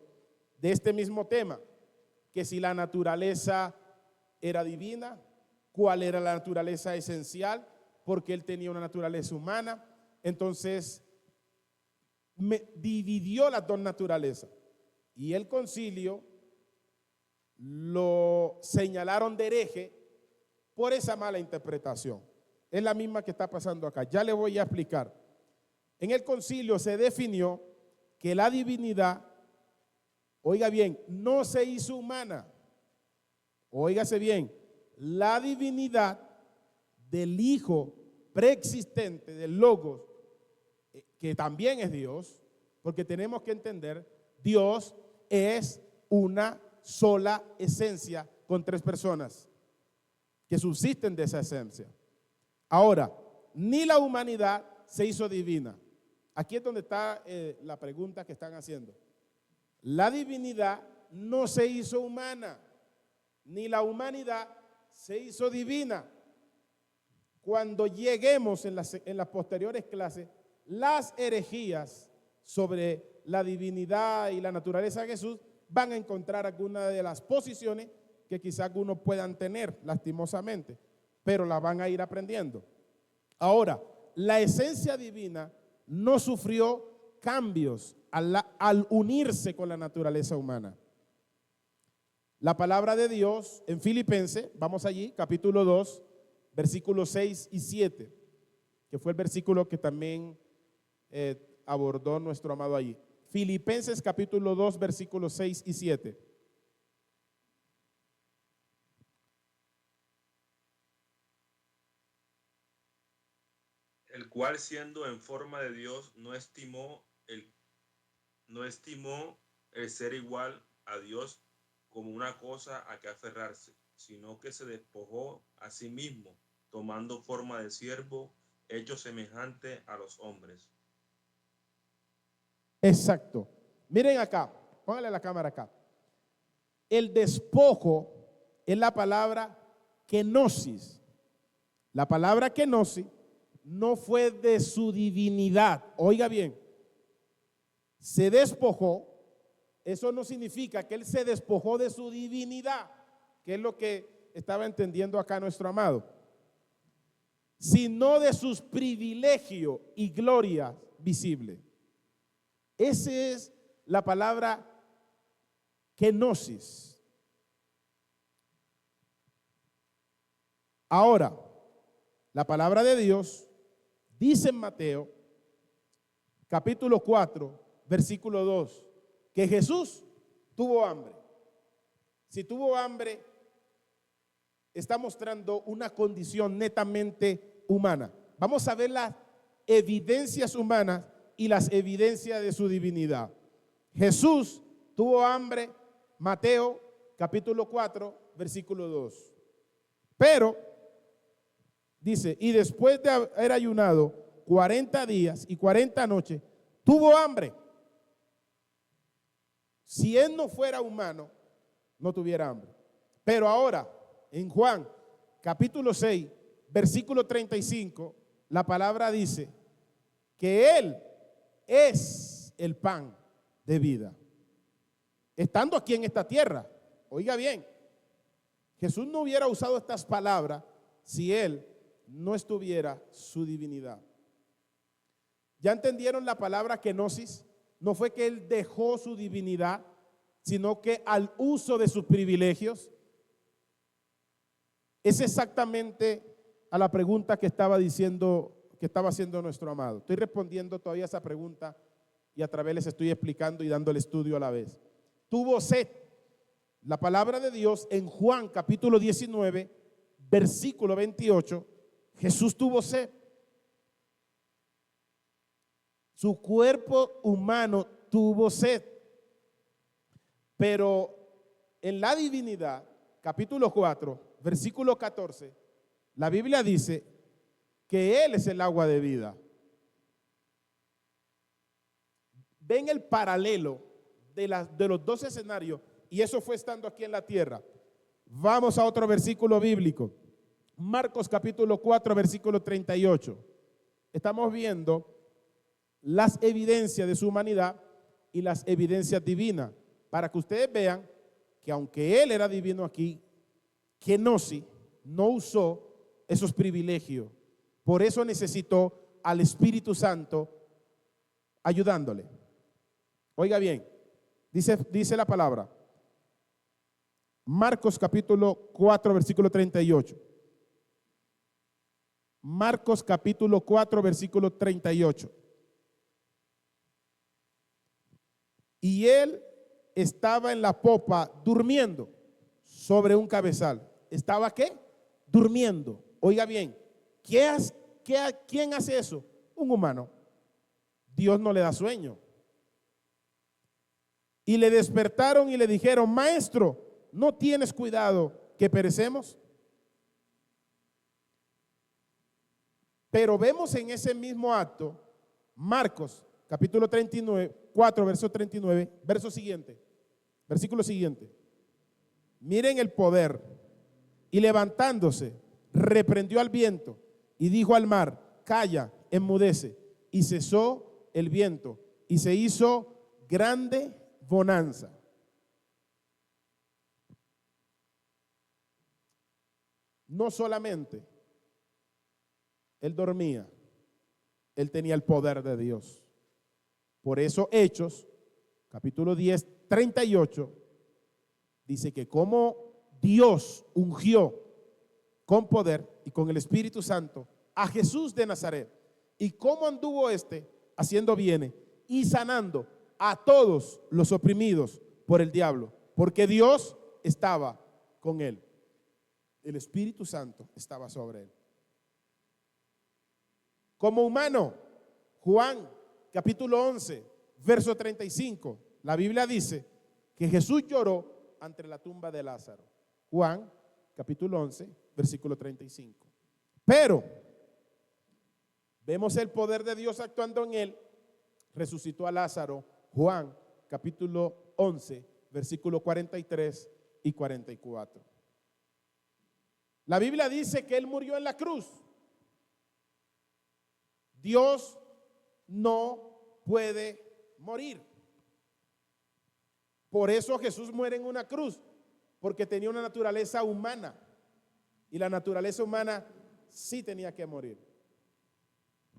de este mismo tema, que si la naturaleza era divina, cuál era la naturaleza esencial, porque él tenía una naturaleza humana. Entonces dividió las dos naturalezas y el concilio lo señalaron de hereje por esa mala interpretación. Es la misma que está pasando acá. Ya le voy a explicar. En el concilio se definió que la divinidad, oiga bien, no se hizo humana. Óigase bien, la divinidad del Hijo preexistente, del Logos, que también es Dios, porque tenemos que entender, Dios es una sola esencia con tres personas que subsisten de esa esencia. Ahora, ni la humanidad se hizo divina. Aquí es donde está la pregunta que están haciendo. La divinidad no se hizo humana, ni la humanidad se hizo divina. Cuando lleguemos en las posteriores clases, las herejías sobre la divinidad y la naturaleza de Jesús van a encontrar algunas de las posiciones que quizás algunos puedan tener lastimosamente, pero las van a ir aprendiendo. Ahora, la esencia divina no sufrió cambios al unirse con la naturaleza humana. La palabra de Dios en Filipenses, vamos allí, capítulo 2, versículos 6 y 7, que fue el versículo que también abordó nuestro amado allí. Filipenses capítulo 2, versículos 6 y 7. El cual siendo en forma de Dios no estimó el ser igual a Dios como una cosa a que aferrarse, sino que se despojó a sí mismo, tomando forma de siervo, hecho semejante a los hombres. Exacto. Miren acá, póngale la cámara acá. El despojo es la palabra kenosis. La palabra kenosis no fue de su divinidad. Oiga bien, se despojó. Eso no significa que él se despojó de su divinidad, que es lo que estaba entendiendo acá nuestro amado, sino de sus privilegios y gloria visible. Esa es la palabra kenosis. Ahora, la palabra de Dios dice en Mateo, capítulo 4, versículo 2, que Jesús tuvo hambre. Si tuvo hambre, está mostrando una condición netamente humana. Vamos a ver las evidencias humanas y las evidencias de su divinidad. Jesús tuvo hambre, Mateo capítulo 4, versículo 2. Pero, dice, y después de haber ayunado 40 días y 40 noches, tuvo hambre. Si él no fuera humano, no tuviera hambre. Pero ahora, en Juan, capítulo 6, versículo 35, la palabra dice que él es el pan de vida. Estando aquí en esta tierra, oiga bien, Jesús no hubiera usado estas palabras si él no estuviera su divinidad. ¿Ya entendieron la palabra kenosis? No fue que él dejó su divinidad, sino que al uso de sus privilegios. Es exactamente a la pregunta que estaba haciendo nuestro amado. Estoy respondiendo todavía a esa pregunta y a través les estoy explicando y dando el estudio a la vez. Tuvo sed. La palabra de Dios en Juan capítulo 19, versículo 28, Jesús tuvo sed. Su cuerpo humano tuvo sed. Pero en la divinidad, capítulo 4, versículo 14, la Biblia dice que Él es el agua de vida. Ven el paralelo de los dos escenarios, y eso fue estando aquí en la tierra. Vamos a otro versículo bíblico. Marcos capítulo 4, versículo 38. Estamos viendo las evidencias de su humanidad y las evidencias divinas, para que ustedes vean que aunque Él era divino aquí, kenosis no usó esos privilegios. Por eso necesitó al Espíritu Santo ayudándole. Oiga bien, dice la palabra. Marcos capítulo 4, versículo 38. Marcos capítulo 4, versículo 38. Y él estaba en la popa durmiendo sobre un cabezal. ¿Estaba qué? Durmiendo. Oiga bien, ¿quién hace eso? Un humano. Dios no le da sueño. Y le despertaron y le dijeron: maestro, ¿no tienes cuidado que perecemos? Pero vemos en ese mismo acto, Marcos capítulo 39, 4, verso 39, versículo siguiente. Miren el poder. Y levantándose, reprendió al viento y dijo al mar: calla, enmudece. Y cesó el viento y se hizo grande bonanza. No solamente él dormía, él tenía el poder de Dios. Por eso Hechos, capítulo 10, 38, dice que como Dios ungió con poder y con el Espíritu Santo a Jesús de Nazaret, y cómo anduvo haciendo bienes y sanando a todos los oprimidos por el diablo, porque Dios estaba con él. El Espíritu Santo estaba sobre él. Como humano, Juan capítulo 11, verso 35, la Biblia dice que Jesús lloró ante la tumba de Lázaro. Juan capítulo 11, versículo 35. Pero vemos el poder de Dios actuando en él. Resucitó a Lázaro. Juan capítulo 11, versículo 43 y 44. La Biblia dice que él murió en la cruz. Dios no puede morir. Por eso Jesús muere en una cruz, porque tenía una naturaleza humana, y la naturaleza humana sí tenía que morir.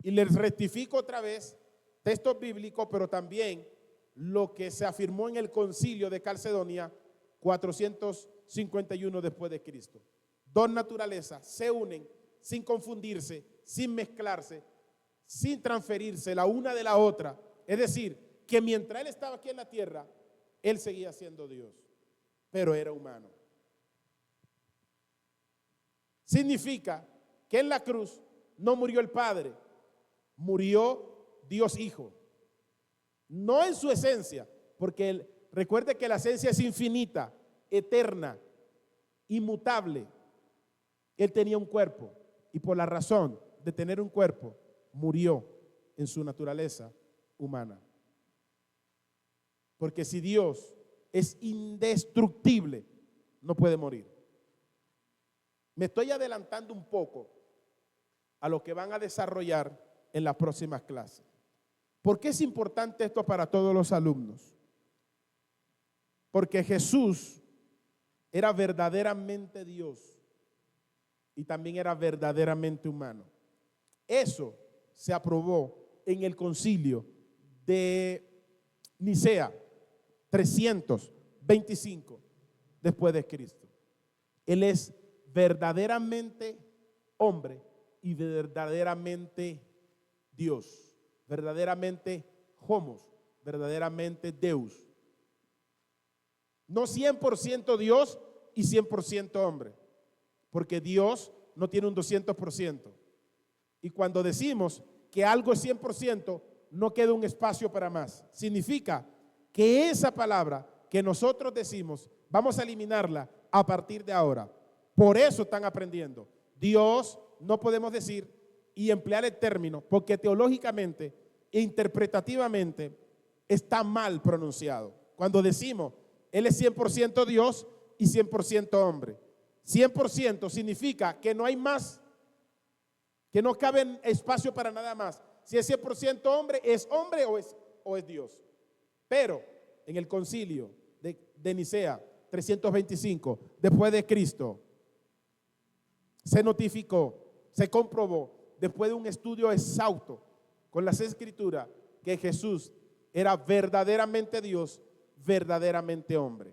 Y les rectifico otra vez textos bíblicos, pero también lo que se afirmó en el concilio de Calcedonia 451 después de Cristo. Dos naturalezas se unen sin confundirse, sin mezclarse, sin transferirse la una de la otra. Es decir, que mientras él estaba aquí en la tierra, él seguía siendo Dios, pero era humano. Significa que en la cruz no murió el Padre, murió Dios Hijo. No en su esencia, porque recuerde que la esencia es infinita, eterna, inmutable. Él tenía un cuerpo y por la razón de tener un cuerpo, murió en su naturaleza humana. Porque si Dios es indestructible, no puede morir. Me estoy adelantando un poco a lo que van a desarrollar en las próximas clases. ¿Por qué es importante esto para todos los alumnos? Porque Jesús era verdaderamente Dios y también era verdaderamente humano. Eso se aprobó en el concilio de Nicea 325 después de Cristo. Él es verdaderamente hombre y verdaderamente Dios, verdaderamente homos, verdaderamente Deus. No 100% Dios y 100% hombre, porque Dios no tiene un 200%. Y cuando decimos que algo es 100%, no queda un espacio para más. Significa que esa palabra que nosotros decimos, vamos a eliminarla a partir de ahora. Por eso están aprendiendo. Dios no podemos decir y emplear el término, porque teológicamente e interpretativamente está mal pronunciado. Cuando decimos, Él es 100% Dios y 100% hombre. 100% significa que no hay más, que no cabe espacio para nada más. Si es 100% hombre o es Dios. Pero en el concilio de Nicea 325, después de Cristo, se notificó, se comprobó, después de un estudio exhausto con las Escrituras, que Jesús era verdaderamente Dios, verdaderamente hombre.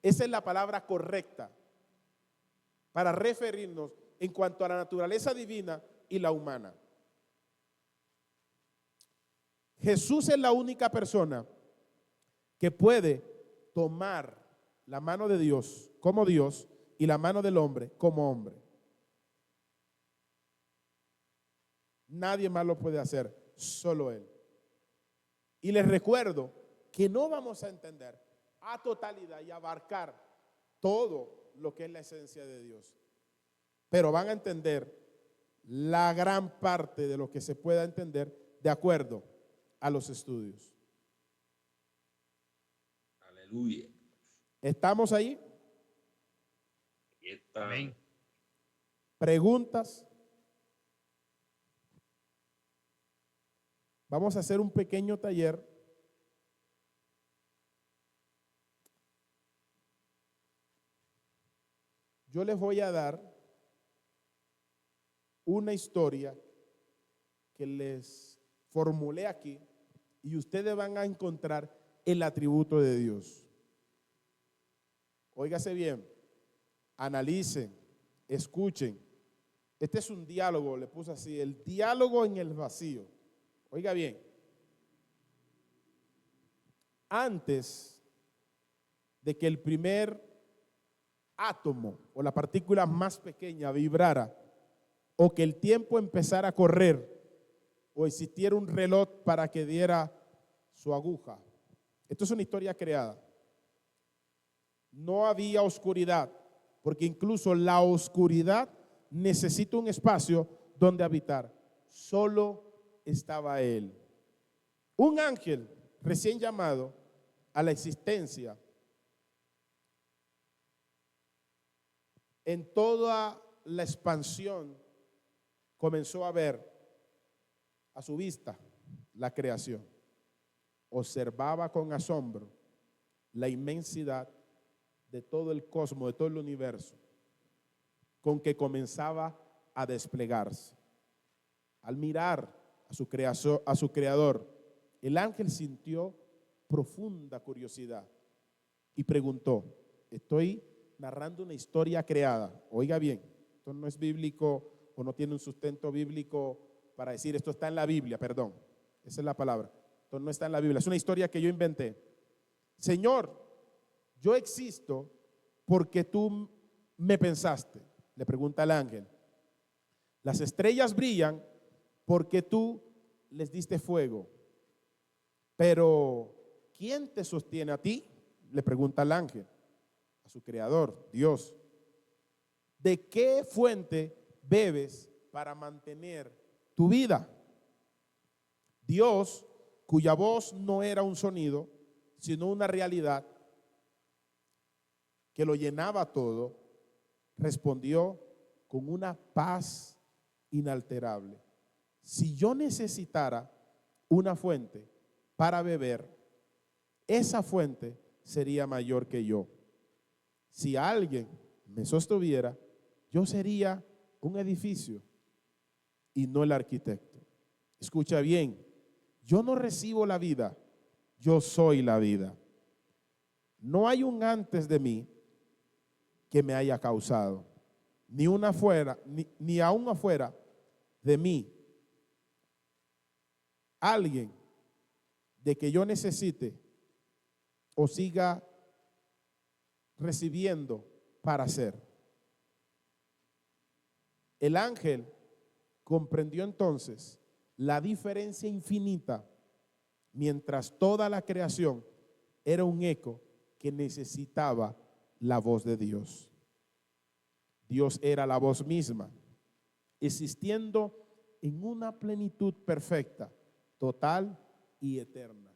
Esa es la palabra correcta para referirnos en cuanto a la naturaleza divina y la humana. Jesús es la única persona que puede tomar la mano de Dios como Dios y la mano del hombre como hombre. Nadie más lo puede hacer, solo Él. Y les recuerdo que no vamos a entender a totalidad y abarcar todo lo que es la esencia de Dios, pero van a entender la gran parte de lo que se pueda entender de acuerdo a los estudios. Aleluya. ¿Estamos ahí? Amén. ¿Preguntas? Vamos a hacer un pequeño taller. Yo les voy a dar una historia que les formulé aquí y ustedes van a encontrar el atributo de Dios. Óigase bien, analicen, escuchen. Este es un diálogo, le puse así, el diálogo en el vacío. Oiga bien, antes de que el primer átomo o la partícula más pequeña vibrara, o que el tiempo empezara a correr, o existiera un reloj para que diera su aguja. Esto es una historia creada. No había oscuridad, porque incluso la oscuridad necesita un espacio donde habitar. Solo estaba Él. Un ángel recién llamado a la existencia en toda la expansión comenzó a ver a su vista la creación. Observaba con asombro la inmensidad de todo el cosmos, de todo el universo, con que comenzaba a desplegarse. Al mirar a su creador, el ángel sintió profunda curiosidad y preguntó: estoy narrando una historia creada. Oiga bien, esto no es bíblico o no tiene un sustento bíblico para decir esto está en la Biblia, perdón, esa es la palabra. Esto no está en la Biblia, es una historia que yo inventé. Señor, yo existo porque tú me pensaste, le pregunta el ángel. Las estrellas brillan porque tú les diste fuego. Pero ¿quién te sostiene a ti? Le pregunta el ángel, a su creador, Dios. ¿De qué fuente bebes para mantener tu vida? Dios, cuya voz no era un sonido, sino una realidad, que lo llenaba todo, respondió con una paz inalterable: si yo necesitara una fuente para beber, esa fuente sería mayor que yo. Si alguien me sostuviera, yo sería un edificio y no el arquitecto. Escucha bien, yo no recibo la vida, yo soy la vida. No hay un antes de mí que me haya causado, ni una afuera, ni aún afuera de mí alguien de que yo necesite o siga recibiendo para ser. El ángel comprendió entonces la diferencia infinita, mientras toda la creación era un eco que necesitaba la voz de Dios. Dios era la voz misma, existiendo en una plenitud perfecta, total y eterna,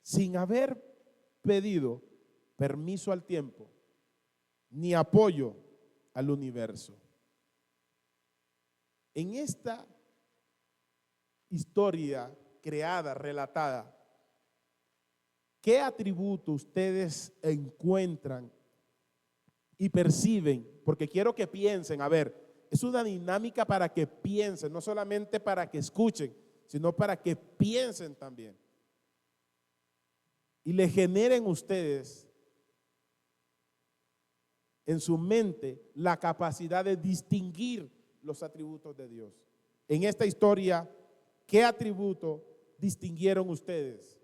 sin haber pedido permiso al tiempo ni apoyo al universo. En esta historia creada, relatada, ¿qué atributo ustedes encuentran y perciben? Porque quiero que piensen, a ver, es una dinámica para que piensen, no solamente para que escuchen, sino para que piensen también. Y le generen ustedes en su mente la capacidad de distinguir los atributos de Dios. En esta historia, ¿qué atributo distinguieron ustedes?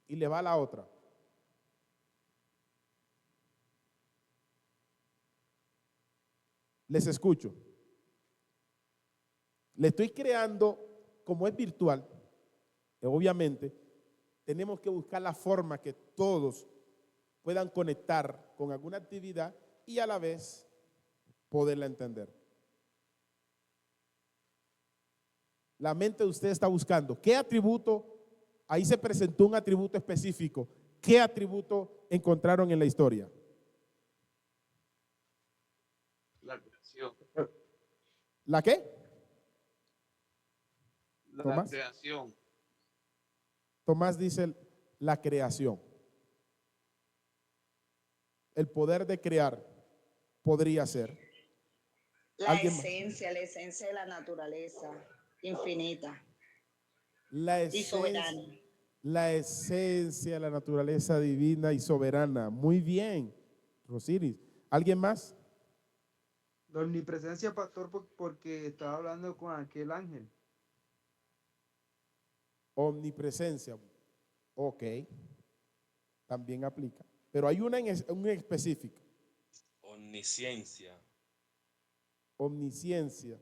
Y le va la otra. Les escucho. Le estoy creando, como es virtual, obviamente, tenemos que buscar la forma que todos puedan conectar con alguna actividad y a la vez poderla entender. La mente de usted está buscando ¿qué atributo? Ahí se presentó un atributo específico. ¿Qué atributo encontraron en la historia? La creación. ¿La qué? La ¿Tomás? creación. Tomás dice la creación. El poder de crear podría ser. La esencia de la naturaleza infinita y soberana. La esencia de la naturaleza divina y soberana. Muy bien, Rosiris. ¿Alguien más? La omnipresencia, pastor, porque estaba hablando con aquel ángel. Omnipresencia. Ok. También aplica. Pero hay una en específico. Omnisciencia. Omnisciencia.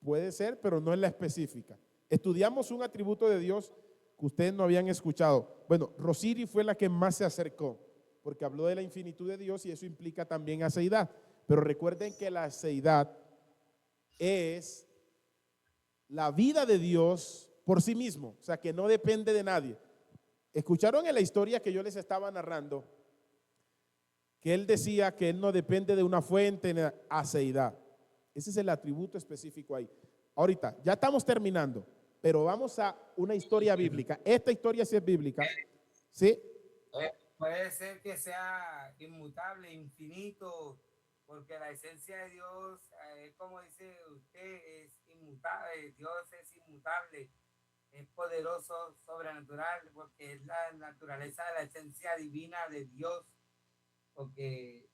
Puede ser, pero no es la específica. Estudiamos un atributo de Dios que ustedes no habían escuchado. Bueno, Rosiri fue la que más se acercó, porque habló de la infinitud de Dios y eso implica también aceidad. Pero recuerden que la aceidad es la vida de Dios por sí mismo, o sea que no depende de nadie. Escucharon en la historia que yo les estaba narrando que él decía que él no depende de una fuente en aceidad. Ese es el atributo específico ahí. Ahorita, ya estamos terminando, pero vamos a una historia bíblica. Esta historia sí es bíblica. ¿Sí? Puede ser que sea inmutable, infinito, porque la esencia de Dios, como dice usted, es inmutable. Dios es inmutable, es poderoso, sobrenatural, porque es la naturaleza de la esencia divina de Dios, porque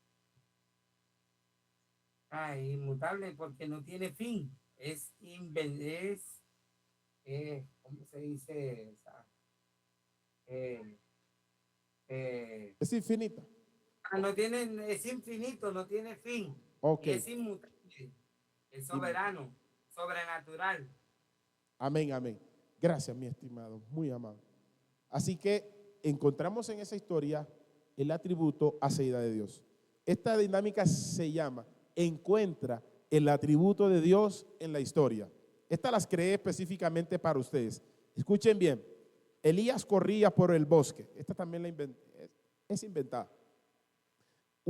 inmutable, porque no tiene fin, ¿cómo se dice? Es infinita. Es infinito, no tiene fin. Ok. Es inmutable, es soberano, sobrenatural. Amén, amén. Gracias, mi estimado, muy amado. Así que encontramos en esa historia el atributo aceidad de Dios. Esta dinámica se llama encuentra el atributo de Dios en la historia. Estas las creé específicamente para ustedes. Escuchen bien. Elías corría por el bosque. Esta también la inventé. Es inventada.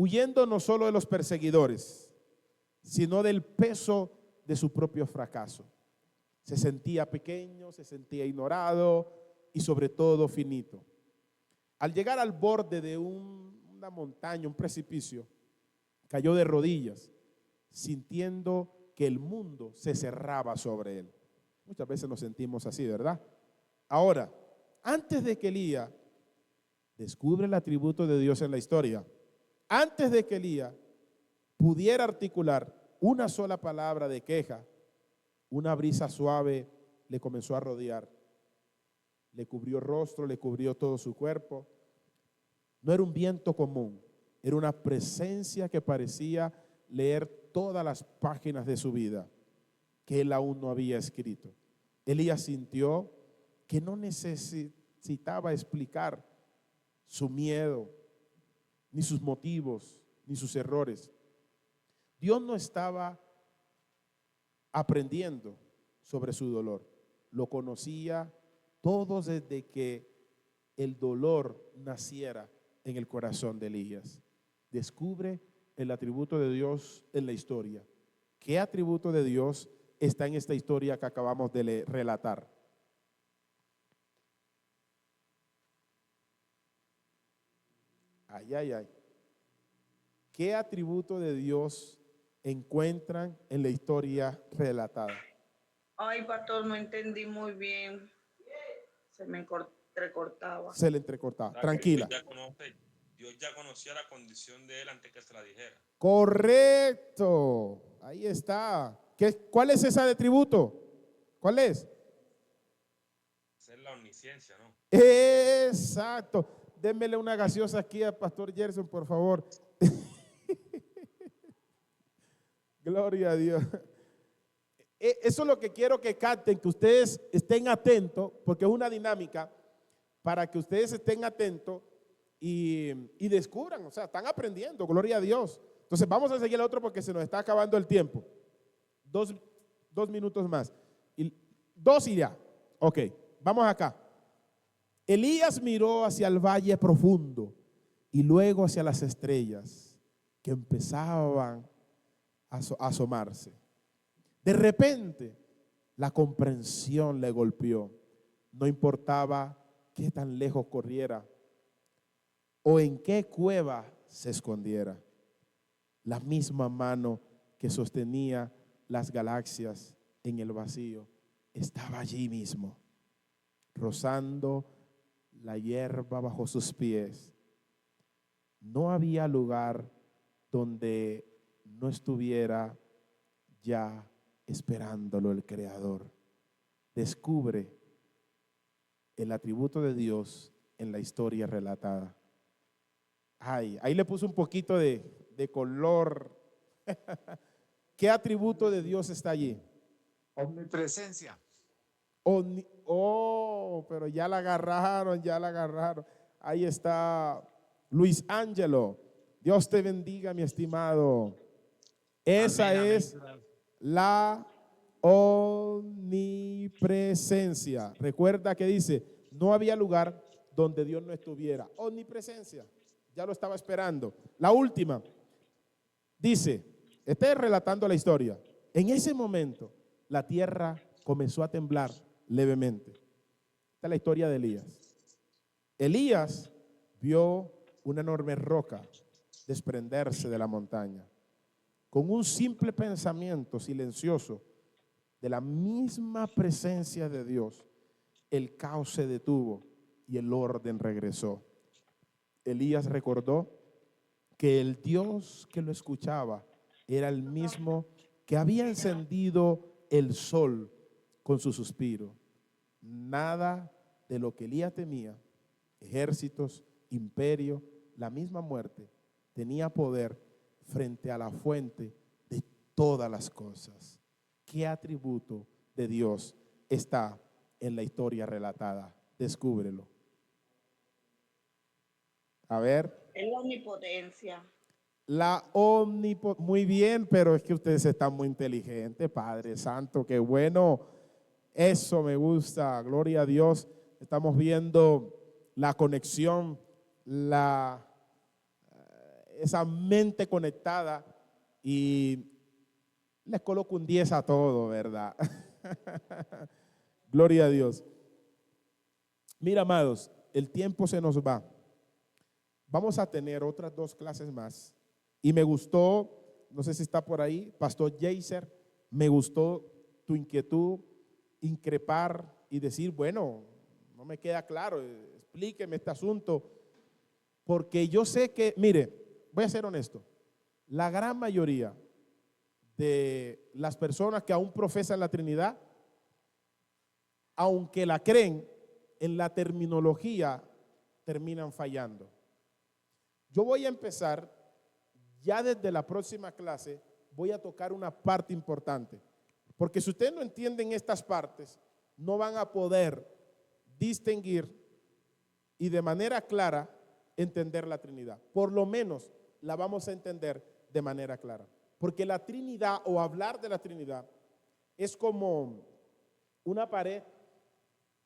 huyendo no solo de los perseguidores, sino del peso de su propio fracaso. Se sentía pequeño, se sentía ignorado y sobre todo finito. Al llegar al borde de una montaña, un precipicio, cayó de rodillas, sintiendo que el mundo se cerraba sobre él. Muchas veces nos sentimos así, ¿verdad? Ahora, antes de que Elías descubre el atributo de Dios en la historia, antes de que Elías pudiera articular una sola palabra de queja, una brisa suave le comenzó a rodear. Le cubrió el rostro, le cubrió todo su cuerpo. No era un viento común, era una presencia que parecía leer todas las páginas de su vida que él aún no había escrito. Elías sintió que no necesitaba explicar su miedo, ni sus motivos, ni sus errores. Dios no estaba aprendiendo sobre su dolor. Lo conocía todo desde que el dolor naciera en el corazón de Elías. Descubre el atributo de Dios en la historia. ¿Qué atributo de Dios está en esta historia que acabamos de relatar? Ay, ay, ay. ¿Qué atributo de Dios encuentran en la historia relatada? Ay, pastor, no entendí muy bien. Se me entrecortaba. Se le entrecortaba. Tranquila. Dios ya conocía la condición de él antes que se la dijera. Correcto. Ahí está. ¿Cuál es ese atributo? ¿Cuál es? Esa es la omnisciencia, ¿no? Exacto. Démele una gaseosa aquí al pastor Gerson, por favor. Gloria a Dios. Eso es lo que quiero que capten, que ustedes estén atentos, porque es una dinámica para que ustedes estén atentos y descubran, o sea, están aprendiendo, gloria a Dios. Entonces vamos a seguir el otro porque se nos está acabando el tiempo. Dos minutos más. Dos y ya. Ok, vamos acá. Elías miró hacia el valle profundo y luego hacia las estrellas que empezaban a asomarse. De repente, la comprensión le golpeó. No importaba qué tan lejos corriera o en qué cueva se escondiera. La misma mano que sostenía las galaxias en el vacío estaba allí mismo, rozando la hierba bajo sus pies. No había lugar donde no estuviera ya esperándolo el Creador. Descubre el atributo de Dios en la historia relatada. Ay, ahí le puse un poquito de color. ¿Qué atributo de Dios está allí? Omnipresencia. Pero ya la agarraron. Ahí está Luis Ángelo. Dios te bendiga, mi estimado. Esa Amén, es amén. la omnipresencia. Recuerda que dice, no había lugar donde Dios no estuviera. Omnipresencia. Ya lo estaba esperando. La última. Dice, estoy relatando la historia. En ese momento, la tierra comenzó a temblar levemente. Esta es la historia de Elías. Elías vio una enorme roca desprenderse de la montaña. Con un simple pensamiento silencioso de la misma presencia de Dios, el caos se detuvo y el orden regresó. Elías recordó que el Dios que lo escuchaba era el mismo que había encendido el sol con su suspiro. Nada de lo que Elías temía, ejércitos, imperio, la misma muerte, tenía poder frente a la fuente de todas las cosas. ¿Qué atributo de Dios está en la historia relatada? Descúbrelo. A ver. Es la omnipotencia. Muy bien, pero es que ustedes están muy inteligentes, Padre Santo, qué bueno. Eso me gusta, gloria a Dios. Estamos viendo la conexión, esa mente conectada y les coloco un 10 a todo, ¿verdad? Gloria a Dios. Mira, amados, el tiempo se nos va. Vamos a tener otras 2 clases más. Y me gustó, no sé si está por ahí, Pastor Jaser, me gustó tu inquietud, increpar y decir, bueno, no me queda claro, explíqueme este asunto. Porque yo sé que, mire, voy a ser honesto, la gran mayoría de las personas que aún profesan la Trinidad, aunque la creen, en la terminología terminan fallando. Yo voy a empezar, ya desde la próxima clase, voy a tocar una parte importante. Porque si ustedes no entienden estas partes, no van a poder distinguir y de manera clara entender la Trinidad. Por lo menos la vamos a entender de manera clara. Porque la Trinidad o hablar de la Trinidad es como una pared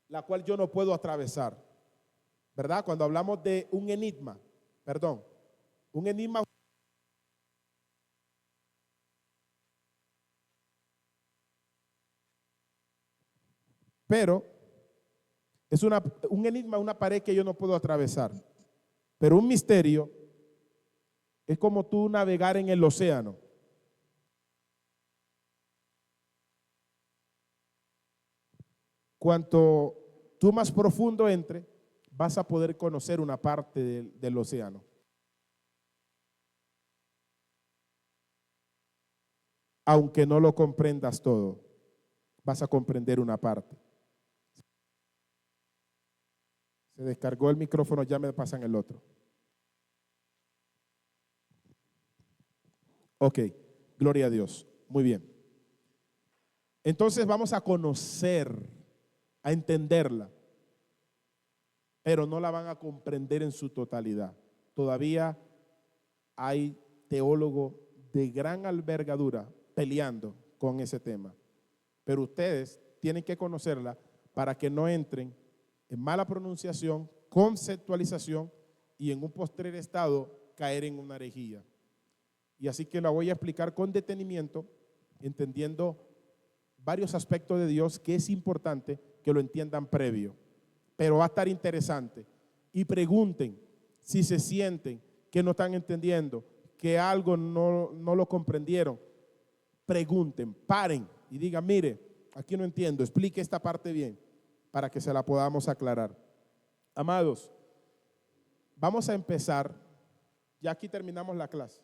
la cual yo no puedo atravesar, ¿verdad? Cuando hablamos de un enigma, un enigma pero es un enigma, una pared que yo no puedo atravesar. Pero un misterio es como tú navegar en el océano. Cuanto tú más profundo entres, vas a poder conocer una parte del océano. Aunque no lo comprendas todo, vas a comprender una parte. Se descargó el micrófono, ya me pasan el otro. Ok, gloria a Dios. Muy bien. Entonces vamos a conocer, a entenderla, pero no la van a comprender en su totalidad. Todavía hay teólogos de gran envergadura peleando con ese tema, pero ustedes tienen que conocerla para que no entren en mala pronunciación, conceptualización y en un postrer estado caer en una herejía. Y así que la voy a explicar con detenimiento, entendiendo varios aspectos de Dios que es importante que lo entiendan previo, pero va a estar interesante. Y pregunten si se sienten que no están entendiendo, que algo no lo comprendieron. Pregunten, paren y digan, mire, aquí no entiendo, explique esta parte bien para que se la podamos aclarar. Amados, vamos a empezar, ya aquí terminamos la clase.